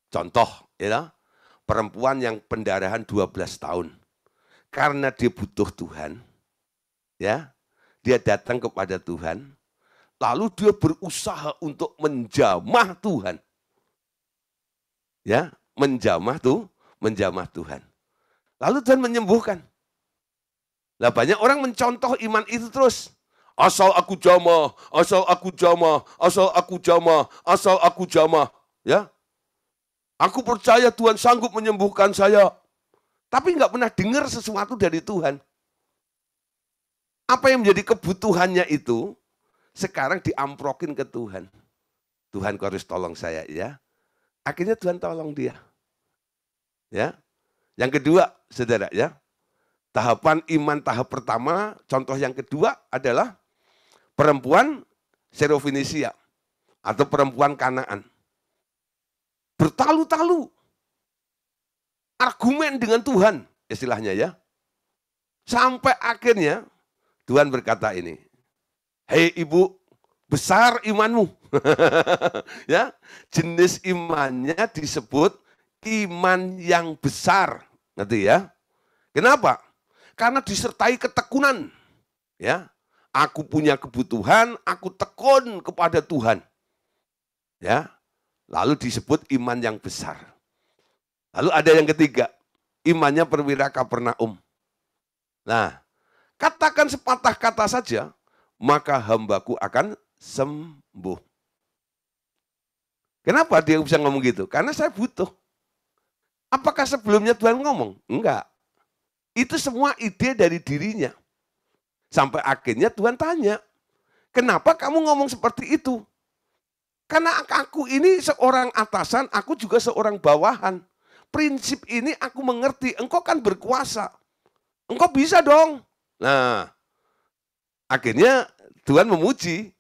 [SPEAKER 1] Contoh, ya, perempuan yang pendarahan 12 tahun. Karena dia butuh Tuhan, ya, dia datang kepada Tuhan, lalu dia berusaha untuk menjamah Tuhan. Ya, menjamah Tuhan. Lalu Tuhan menyembuhkan. Lah banyak orang mencontoh iman itu terus. Asal aku jamah, asal aku jamah, asal aku jamah, asal aku jamah. Ya, aku percaya Tuhan sanggup menyembuhkan saya. Tapi nggak pernah dengar sesuatu dari Tuhan. Apa yang menjadi kebutuhannya itu, sekarang diamprokin ke Tuhan. Tuhan kau harus tolong saya ya. Akhirnya Tuhan tolong dia. Ya. Yang kedua, saudara ya. Tahapan iman tahap pertama, contoh yang kedua adalah perempuan Serofenisia atau perempuan Kanaan. Bertalu-talu argumen dengan Tuhan, istilahnya ya. Sampai akhirnya Tuhan berkata ini, hei ibu, besar imanmu. Ya, jenis imannya disebut iman yang besar. Nanti ya. Kenapa? Karena disertai ketekunan. Ya, aku punya kebutuhan, aku tekun kepada Tuhan. Ya, lalu disebut iman yang besar. Lalu ada yang ketiga, imannya perwira Kapernaum. Nah, katakan sepatah kata saja, maka hambaku akan sembuh. Kenapa dia bisa ngomong gitu? Karena saya butuh. Apakah sebelumnya Tuhan ngomong? Enggak. Itu semua ide dari dirinya. Sampai akhirnya Tuhan tanya, kenapa kamu ngomong seperti itu? Karena aku ini seorang atasan, aku juga seorang bawahan. Prinsip ini aku mengerti, engkau kan berkuasa. Engkau bisa dong. Nah, akhirnya Tuhan memuji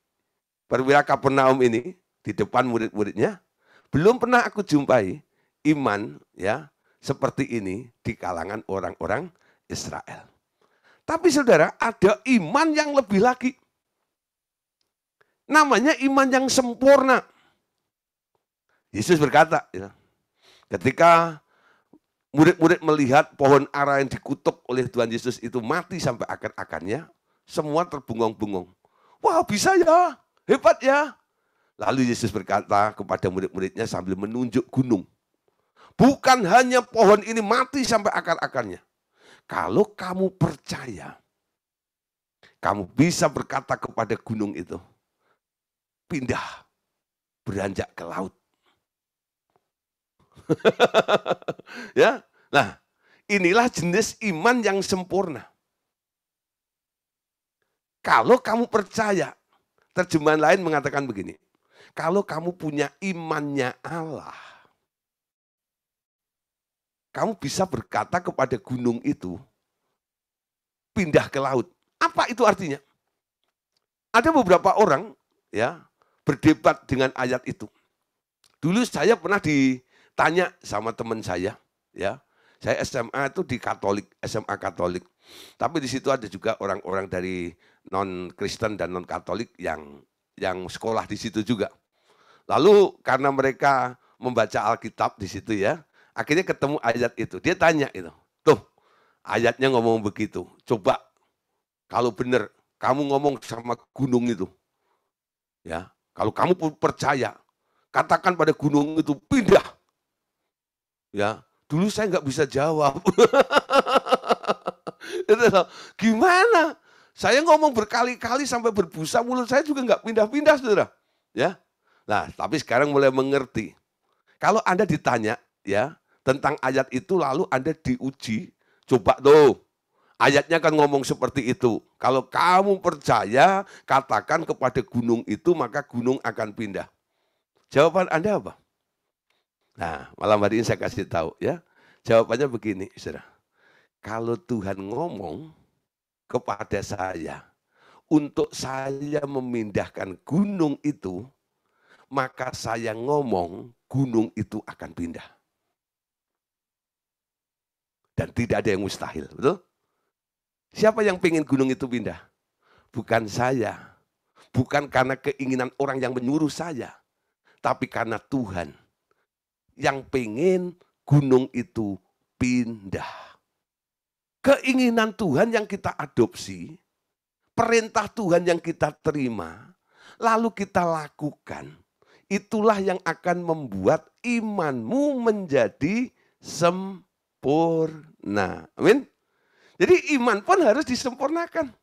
[SPEAKER 1] perwira Kapernaum ini di depan murid-muridnya. Belum pernah aku jumpai iman ya seperti ini di kalangan orang-orang Israel. Tapi saudara, ada iman yang lebih lagi. Namanya iman yang sempurna. Yesus berkata, ya, ketika murid-murid melihat pohon ara yang dikutuk oleh Tuhan Yesus itu mati sampai akar-akarnya, semua terbungong-bungong. Wah, bisa ya, hebat ya. Lalu Yesus berkata kepada murid-muridnya sambil menunjuk gunung. Bukan hanya pohon ini mati sampai akar-akarnya. Kalau kamu percaya, kamu bisa berkata kepada gunung itu, pindah, beranjak ke laut. Ya, nah inilah jenis iman yang sempurna. Kalau kamu percaya, terjemahan lain mengatakan begini, kalau kamu punya imannya Allah, kamu bisa berkata kepada gunung itu, pindah ke laut. Apa itu artinya? Ada beberapa orang ya berdebat dengan ayat itu. Dulu saya pernah ditanya sama teman saya, ya. Saya SMA itu di Katolik, SMA Katolik. Tapi di situ ada juga orang-orang dari non-Kristen dan non-Katolik yang sekolah di situ juga. Lalu karena mereka membaca Alkitab di situ ya, akhirnya ketemu ayat itu. Dia tanya itu, tuh ayatnya ngomong begitu. Coba kalau benar kamu ngomong sama gunung itu, ya kalau kamu percaya, katakan pada gunung itu pindah. Ya, dulu saya nggak bisa jawab. Gimana? Saya ngomong berkali-kali sampai berbusa mulut saya juga nggak pindah-pindah, saudara. Ya, nah tapi sekarang mulai mengerti. Kalau Anda ditanya ya tentang ayat itu lalu Anda diuji, coba tuh Ayatnya kan ngomong seperti itu. Kalau kamu percaya, katakan kepada gunung itu, maka gunung akan pindah. Jawaban Anda apa? Nah, malam hari ini saya kasih tahu ya. Jawabannya begini, saudara. Kalau Tuhan ngomong kepada saya, untuk saya memindahkan gunung itu, maka saya ngomong gunung itu akan pindah. Dan tidak ada yang mustahil, betul? Siapa yang pengen gunung itu pindah? Bukan saya. Bukan karena keinginan orang yang menyuruh saya. Tapi karena Tuhan yang pengen gunung itu pindah. Keinginan Tuhan yang kita adopsi, perintah Tuhan yang kita terima, lalu kita lakukan. Itulah yang akan membuat imanmu menjadi sempurna. Amin. Jadi iman pun harus disempurnakan.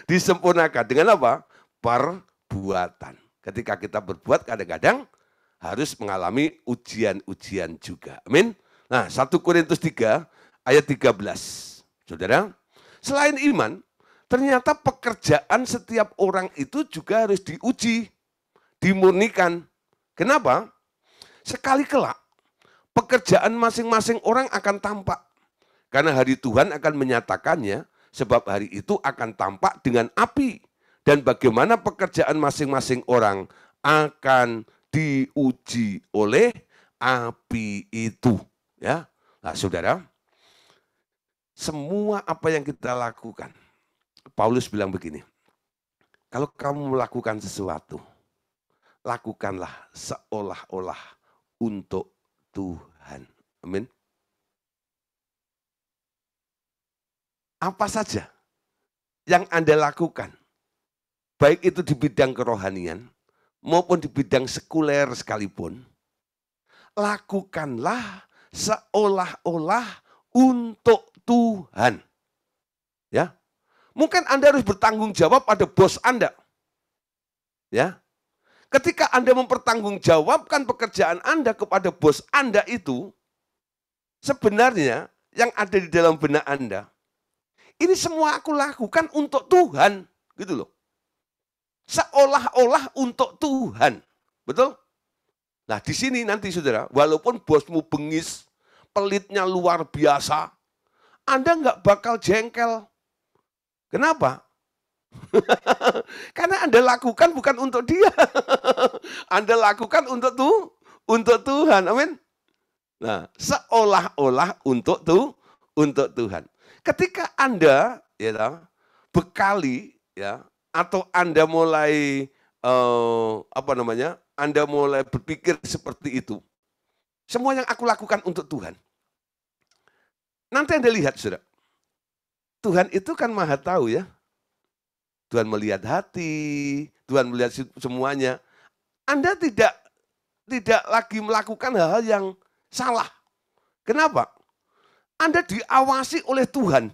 [SPEAKER 1] Disempurnakan dengan apa? Perbuatan. Ketika kita berbuat kadang-kadang harus mengalami ujian-ujian juga. Amin. Nah, 1 Korintus 3 ayat 13. Saudara, selain iman, ternyata pekerjaan setiap orang itu juga harus diuji, dimurnikan. Kenapa? Sekali kelak, pekerjaan masing-masing orang akan tampak. Karena hari Tuhan akan menyatakannya, sebab hari itu akan tampak dengan api. Dan bagaimana pekerjaan masing-masing orang akan diuji oleh api itu. Ya, nah, saudara, semua apa yang kita lakukan, Paulus bilang begini, kalau kamu melakukan sesuatu, lakukanlah seolah-olah untuk Tuhan. Amin. Apa saja yang Anda lakukan, baik itu di bidang kerohanian maupun di bidang sekuler sekalipun, lakukanlah seolah-olah untuk Tuhan. Ya. Mungkin Anda harus bertanggung jawab pada bos Anda. Ya. Ketika Anda mempertanggungjawabkan pekerjaan Anda kepada bos Anda itu, sebenarnya yang ada di dalam benak Anda, ini semua aku lakukan untuk Tuhan, gitu loh. Seolah-olah untuk Tuhan. Betul? Nah, di sini nanti saudara, walaupun bosmu bengis, pelitnya luar biasa, Anda nggak bakal jengkel. Kenapa? Karena Anda lakukan bukan untuk dia. Anda lakukan untuk Tuhan. Amin. Nah, seolah-olah untuk Tuhan. Ketika Anda bekali ya, atau Anda mulai Anda mulai berpikir seperti itu. Semua yang aku lakukan untuk Tuhan. Nanti Anda lihat, saudara. Tuhan itu kan maha tahu ya. Tuhan melihat hati, Tuhan melihat semuanya. Anda tidak lagi melakukan hal-hal yang salah. Kenapa? Anda diawasi oleh Tuhan.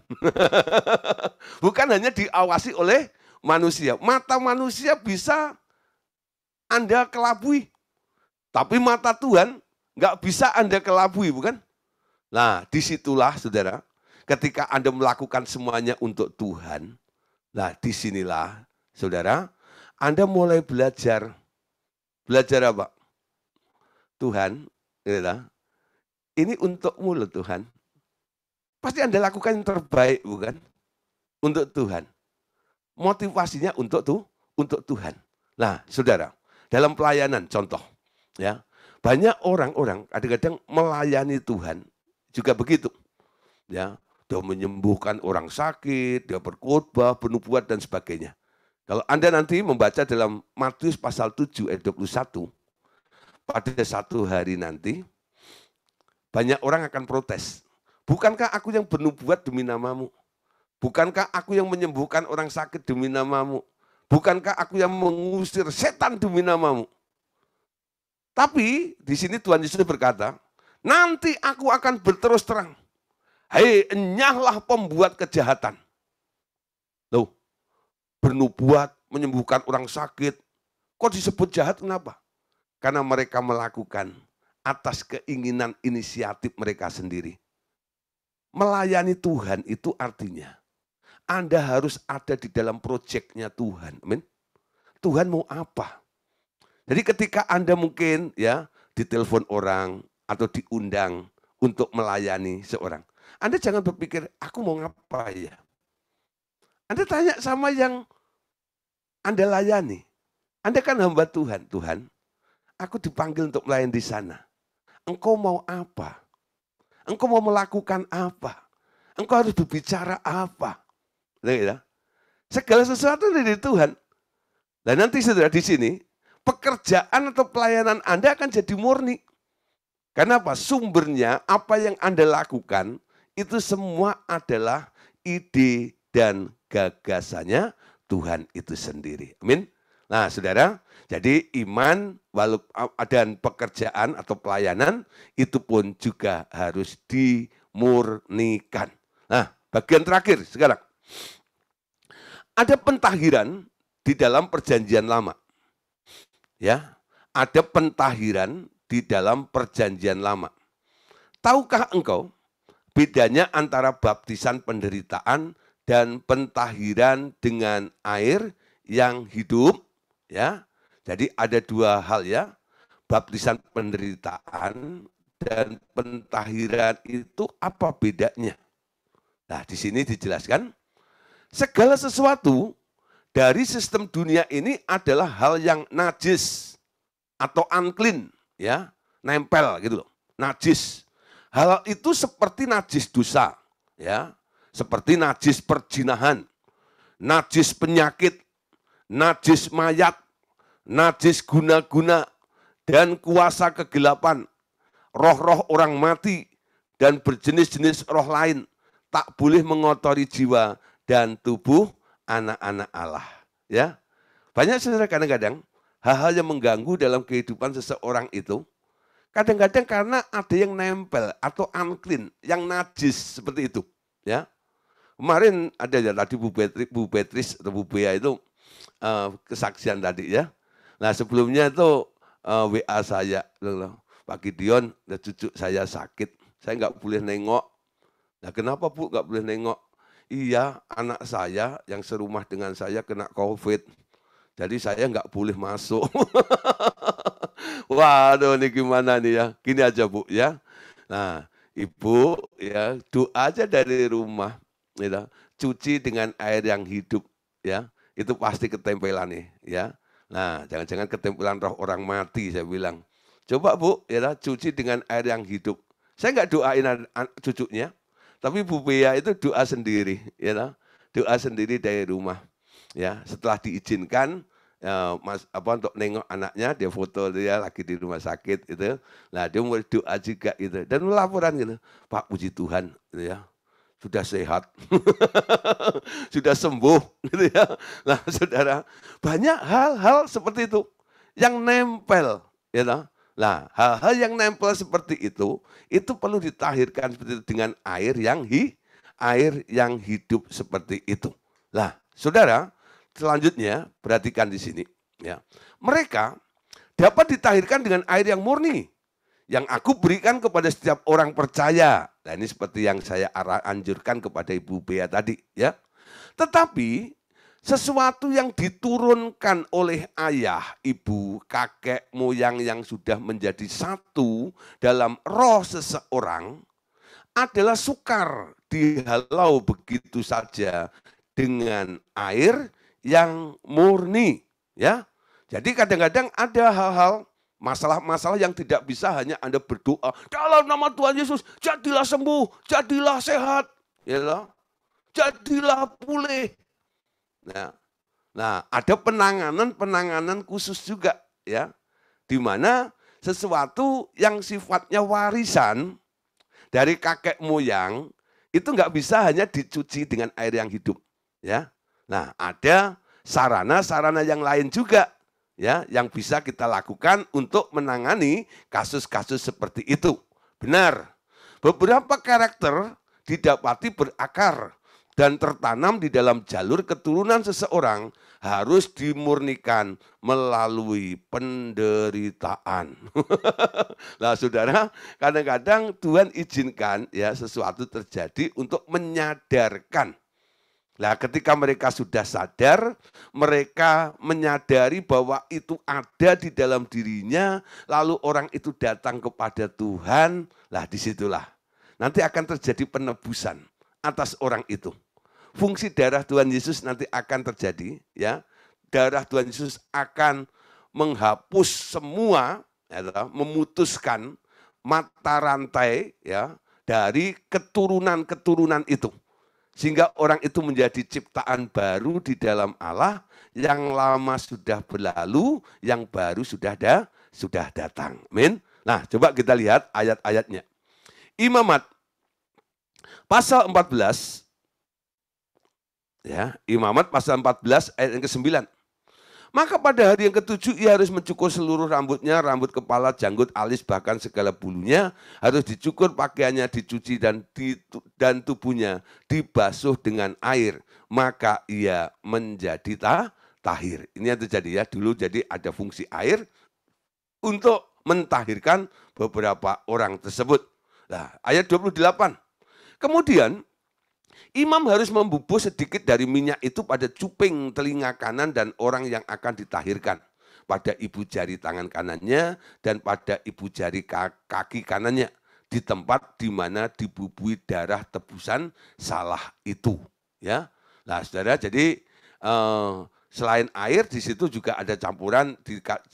[SPEAKER 1] Bukan hanya diawasi oleh manusia. Mata manusia bisa Anda kelabui. Tapi mata Tuhan nggak bisa Anda kelabui, bukan? Nah, disitulah saudara, ketika Anda melakukan semuanya untuk Tuhan, nah disinilah saudara, Anda mulai belajar. Belajar apa? Tuhan, ini untukmu loh Tuhan. Pasti Anda lakukan yang terbaik, bukan? Untuk Tuhan. Motivasinya untuk Tuhan. Nah, saudara, dalam pelayanan contoh, ya banyak orang-orang kadang-kadang melayani Tuhan juga begitu, ya. Dia menyembuhkan orang sakit, dia berkhotbah, bernubuat dan sebagainya. Kalau Anda nanti membaca dalam Matius pasal 7 ayat 21, pada satu hari nanti banyak orang akan protes. Bukankah aku yang bernubuat demi namamu? Bukankah aku yang menyembuhkan orang sakit demi namamu? Bukankah aku yang mengusir setan demi namamu? Tapi di sini Tuhan Yesus berkata, nanti aku akan berterus terang. Hei, enyahlah pembuat kejahatan. Loh, bernubuat, menyembuhkan orang sakit. Kok disebut jahat, kenapa? Karena mereka melakukan atas keinginan inisiatif mereka sendiri. melayani Tuhan itu artinya Anda harus ada di dalam proyeknya Tuhan. Amin. Tuhan mau apa? Jadi ketika Anda mungkin ya ditelepon orang atau diundang untuk melayani seorang, Anda jangan berpikir, aku mau ngapa ya? Anda tanya sama yang Anda layani. Anda kan hamba Tuhan. Tuhan, aku dipanggil untuk melayani di sana. Engkau mau apa? Engkau mau melakukan apa? Engkau harus berbicara apa? Nah, segala sesuatu dari Tuhan. Dan nanti saudara di sini, pekerjaan atau pelayanan Anda akan jadi murni. Karena apa? Sumbernya, apa yang Anda lakukan, itu semua adalah ide dan gagasannya Tuhan itu sendiri. Amin. Nah, saudara, jadi iman dan pekerjaan atau pelayanan itu pun juga harus dimurnikan. Nah, bagian terakhir sekarang. Ada pentahiran di dalam perjanjian lama. Ya, ada pentahiran di dalam perjanjian lama. Tahukah engkau bedanya antara baptisan penderitaan dan pentahiran dengan air yang hidup? Ya, jadi ada dua hal ya, baptisan penderitaan dan pentahiran itu apa bedanya? Nah, di sini dijelaskan, segala sesuatu dari sistem dunia ini adalah hal yang najis atau unclean, ya, nempel gitu loh, najis. Hal itu seperti najis dosa, ya, seperti najis perjinahan, najis penyakit, najis mayat, najis guna-guna, dan kuasa kegelapan, roh-roh orang mati, dan berjenis-jenis roh lain, tak boleh mengotori jiwa dan tubuh anak-anak Allah. Ya, banyak saudara kadang-kadang hal-hal yang mengganggu dalam kehidupan seseorang itu, kadang-kadang karena ada yang nempel atau unclean, yang najis seperti itu. Ya, kemarin ada ya tadi Bu Petris atau Bu Bea itu kesaksian tadi ya. Nah sebelumnya itu WA saya, Pak Gideon, cucu saya sakit, saya nggak boleh nengok. Nah kenapa Bu nggak boleh nengok? Iya, anak saya yang serumah dengan saya kena COVID, jadi saya nggak boleh masuk. Waduh, ini gimana nih ya? Gini aja Bu ya. Nah Ibu ya doa aja dari rumah, gitu. Cuci dengan air yang hidup ya. Itu pasti ketempelan nih ya. Nah, jangan-jangan ketempelan roh orang mati saya bilang. Coba Bu, ya cuci dengan air yang hidup. Saya nggak doain cucunya, tapi Bu Bea itu doa sendiri, ya, doa sendiri dari rumah. Ya, setelah diizinkan untuk nengok anaknya, dia foto dia lagi di rumah sakit itu. Nah, dia mau doa juga gitu dan laporan gitu. Pak, puji Tuhan, gitu ya. Sudah sehat, sudah sembuh, gitu ya. Nah, saudara, banyak hal-hal seperti itu yang nempel, ya. Nah, hal-hal yang nempel seperti itu perlu ditahirkan seperti itu dengan air yang hidup seperti itu. Nah, saudara, selanjutnya perhatikan di sini, ya. Mereka dapat ditahirkan dengan air yang murni, yang aku berikan kepada setiap orang percaya. Nah ini seperti yang saya anjurkan kepada Ibu Bea tadi. Ya. Tetapi sesuatu yang diturunkan oleh ayah, ibu, kakek, moyang yang sudah menjadi satu dalam roh seseorang adalah sukar dihalau begitu saja dengan air yang murni. Ya. Jadi kadang-kadang ada hal-hal masalah-masalah yang tidak bisa hanya Anda berdoa, dalam nama Tuhan Yesus, jadilah sembuh, jadilah sehat, ya loh, jadilah pulih. Nah, ada penanganan khusus juga, ya, di mana sesuatu yang sifatnya warisan dari kakek moyang itu nggak bisa hanya dicuci dengan air yang hidup, ya. Nah, ada sarana-sarana yang lain juga, ya, yang bisa kita lakukan untuk menangani kasus-kasus seperti itu. Benar, beberapa karakter didapati berakar dan tertanam di dalam jalur keturunan seseorang harus dimurnikan melalui penderitaan. Nah, saudara, kadang-kadang Tuhan izinkan ya sesuatu terjadi untuk menyadarkan. Nah, ketika mereka sudah sadar, mereka menyadari bahwa itu ada di dalam dirinya, lalu orang itu datang kepada Tuhan, lah disitulah nanti akan terjadi penebusan atas orang itu. Fungsi darah Tuhan Yesus nanti akan terjadi, ya. Darah Tuhan Yesus akan menghapus semua, ya, memutuskan mata rantai ya dari keturunan-keturunan itu. Sehingga orang itu menjadi ciptaan baru di dalam Allah, yang lama sudah berlalu, yang baru sudah datang. Amin. Nah, coba kita lihat ayat-ayatnya. Imamat pasal 14, ya, Imamat pasal 14 ayat yang ke-9. Maka pada hari yang ke-7 ia harus mencukur seluruh rambutnya, rambut kepala, janggut, alis, bahkan segala bulunya. Harus dicukur, pakaiannya dicuci dan tubuhnya dibasuh dengan air. Maka ia menjadi tahir. Ini yang terjadi ya, dulu jadi ada fungsi air untuk mentahirkan beberapa orang tersebut. Nah, ayat 28. Kemudian imam harus membubuh sedikit dari minyak itu pada cuping telinga kanan dan orang yang akan ditahirkan, pada ibu jari tangan kanannya dan pada ibu jari kaki kanannya, di tempat di mana dibubui darah tebusan salah itu. Ya, nah saudara, jadi selain air di situ juga ada campuran,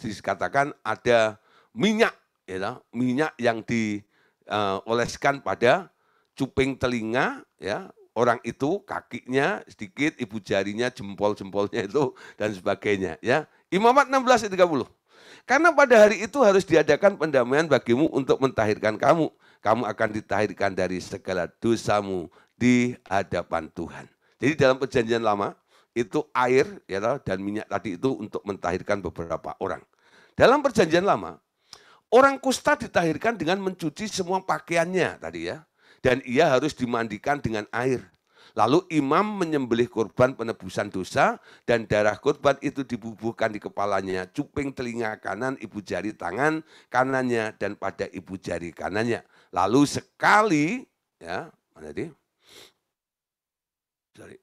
[SPEAKER 1] dikatakan ada minyak, ya, minyak yang dioleskan pada cuping telinga, ya. Orang itu kakinya sedikit, ibu jarinya, jempol-jempolnya itu dan sebagainya, ya. Imamat 16 ayat 30. Karena pada hari itu harus diadakan pendamaian bagimu untuk mentahirkan kamu. Kamu akan ditahirkan dari segala dosamu di hadapan Tuhan. Jadi dalam perjanjian lama itu air, ya, dan minyak tadi itu untuk mentahirkan beberapa orang. Dalam perjanjian lama orang kusta ditahirkan dengan mencuci semua pakaiannya tadi, ya. Dan ia harus dimandikan dengan air. Lalu imam menyembelih korban penebusan dosa dan darah korban itu dibubuhkan di kepalanya, cuping telinga kanan, ibu jari tangan kanannya dan pada ibu jari kanannya. Lalu sekali, ya, mana tadi? Sorry.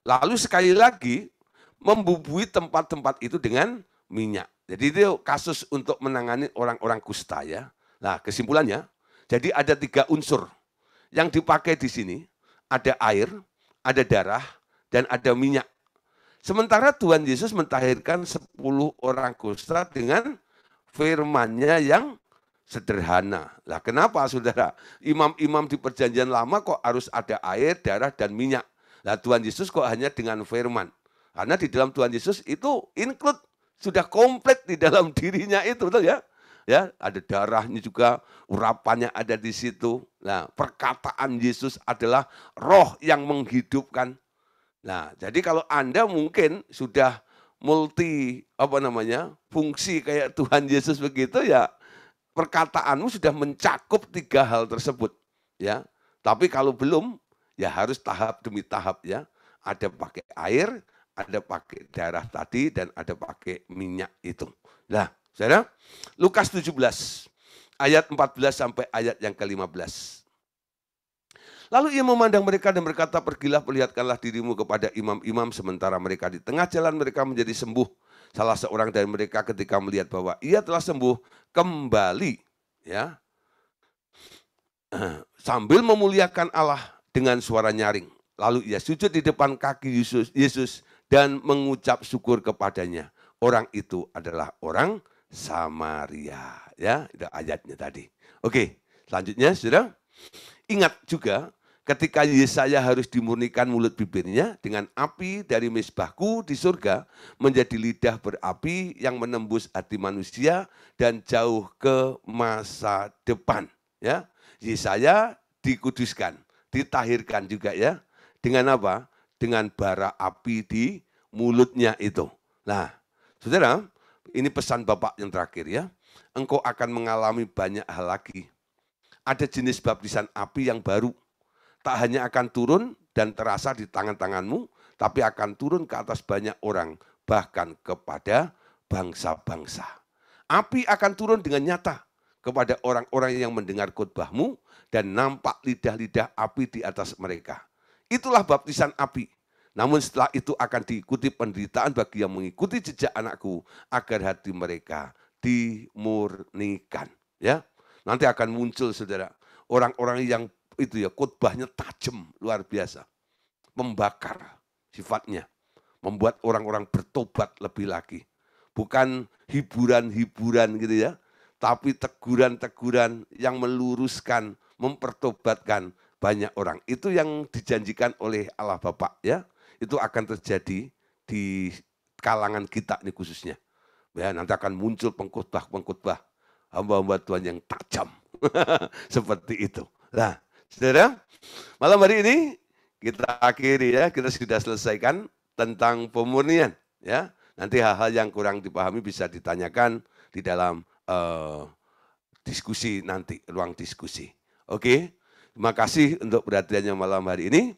[SPEAKER 1] Lalu sekali lagi membubuhi tempat-tempat itu dengan minyak. Jadi itu kasus untuk menangani orang-orang kusta, ya. Nah, kesimpulannya, jadi ada 3 unsur yang dipakai di sini. Ada air, ada darah, dan ada minyak. Sementara Tuhan Yesus mentahirkan 10 orang kusta dengan firman-Nya yang sederhana. Nah, kenapa saudara? Imam-imam di perjanjian lama kok harus ada air, darah, dan minyak. Nah, Tuhan Yesus kok hanya dengan firman. Karena di dalam Tuhan Yesus itu include, sudah komplit di dalam dirinya itu, betul ya? Ya, ada darahnya juga, urapannya ada di situ. Nah, perkataan Yesus adalah roh yang menghidupkan. Nah, jadi kalau Anda mungkin sudah multi fungsi kayak Tuhan Yesus begitu, ya perkataanmu sudah mencakup 3 hal tersebut, ya. Tapi kalau belum, ya harus tahap demi tahap, ya. Ada pakai air, ada pakai darah tadi, dan ada pakai minyak itu. Nah, saudara, Lukas 17 ayat 14 sampai ayat yang ke-15. Lalu ia memandang mereka dan berkata, pergilah, perlihatkanlah dirimu kepada imam-imam. Sementara mereka di tengah jalan, mereka menjadi sembuh. Salah seorang dari mereka ketika melihat bahwa ia telah sembuh, kembali, ya, sambil memuliakan Allah dengan suara nyaring. Lalu ia sujud di depan kaki Yesus dan mengucap syukur kepadanya. Orang itu adalah orang Samaria, ya, itu ayatnya tadi. Oke, selanjutnya saudara, ingat juga ketika Yesaya harus dimurnikan mulut bibirnya dengan api dari mezbahku di surga menjadi lidah berapi yang menembus hati manusia dan jauh ke masa depan, ya. Yesaya dikuduskan, ditahirkan juga, ya. Dengan apa? Dengan bara api di mulutnya itu. Nah, saudara, ini pesan Bapak yang terakhir, ya. Engkau akan mengalami banyak hal lagi. Ada jenis baptisan api yang baru. tak hanya akan turun dan terasa di tangan-tanganmu, tapi akan turun ke atas banyak orang, bahkan kepada bangsa-bangsa. Api akan turun dengan nyata kepada orang-orang yang mendengar khotbahmu dan nampak lidah-lidah api di atas mereka. Itulah baptisan api. Namun setelah itu akan diikuti penderitaan bagi yang mengikuti jejak anakku agar hati mereka dimurnikan. Ya, nanti akan muncul saudara orang-orang yang itu ya khotbahnya tajam luar biasa, membakar sifatnya, membuat orang-orang bertobat lebih lagi. Bukan hiburan-hiburan gitu ya, tapi teguran-teguran yang meluruskan, mempertobatkan banyak orang. Itu yang dijanjikan oleh Allah Bapa ya. Itu akan terjadi di kalangan kita ini khususnya. Ya, nanti akan muncul pengkhotbah-pengkhotbah hamba-hamba Tuhan yang tajam. Seperti itu. Nah, saudara, malam hari ini kita akhiri ya, kita sudah selesaikan tentang pemurnian ya. Nanti hal-hal yang kurang dipahami bisa ditanyakan di dalam diskusi nanti, ruang diskusi. Oke, terima kasih untuk perhatiannya malam hari ini.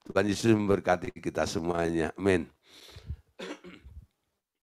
[SPEAKER 1] Tuhan Yesus memberkati kita semuanya. Amin.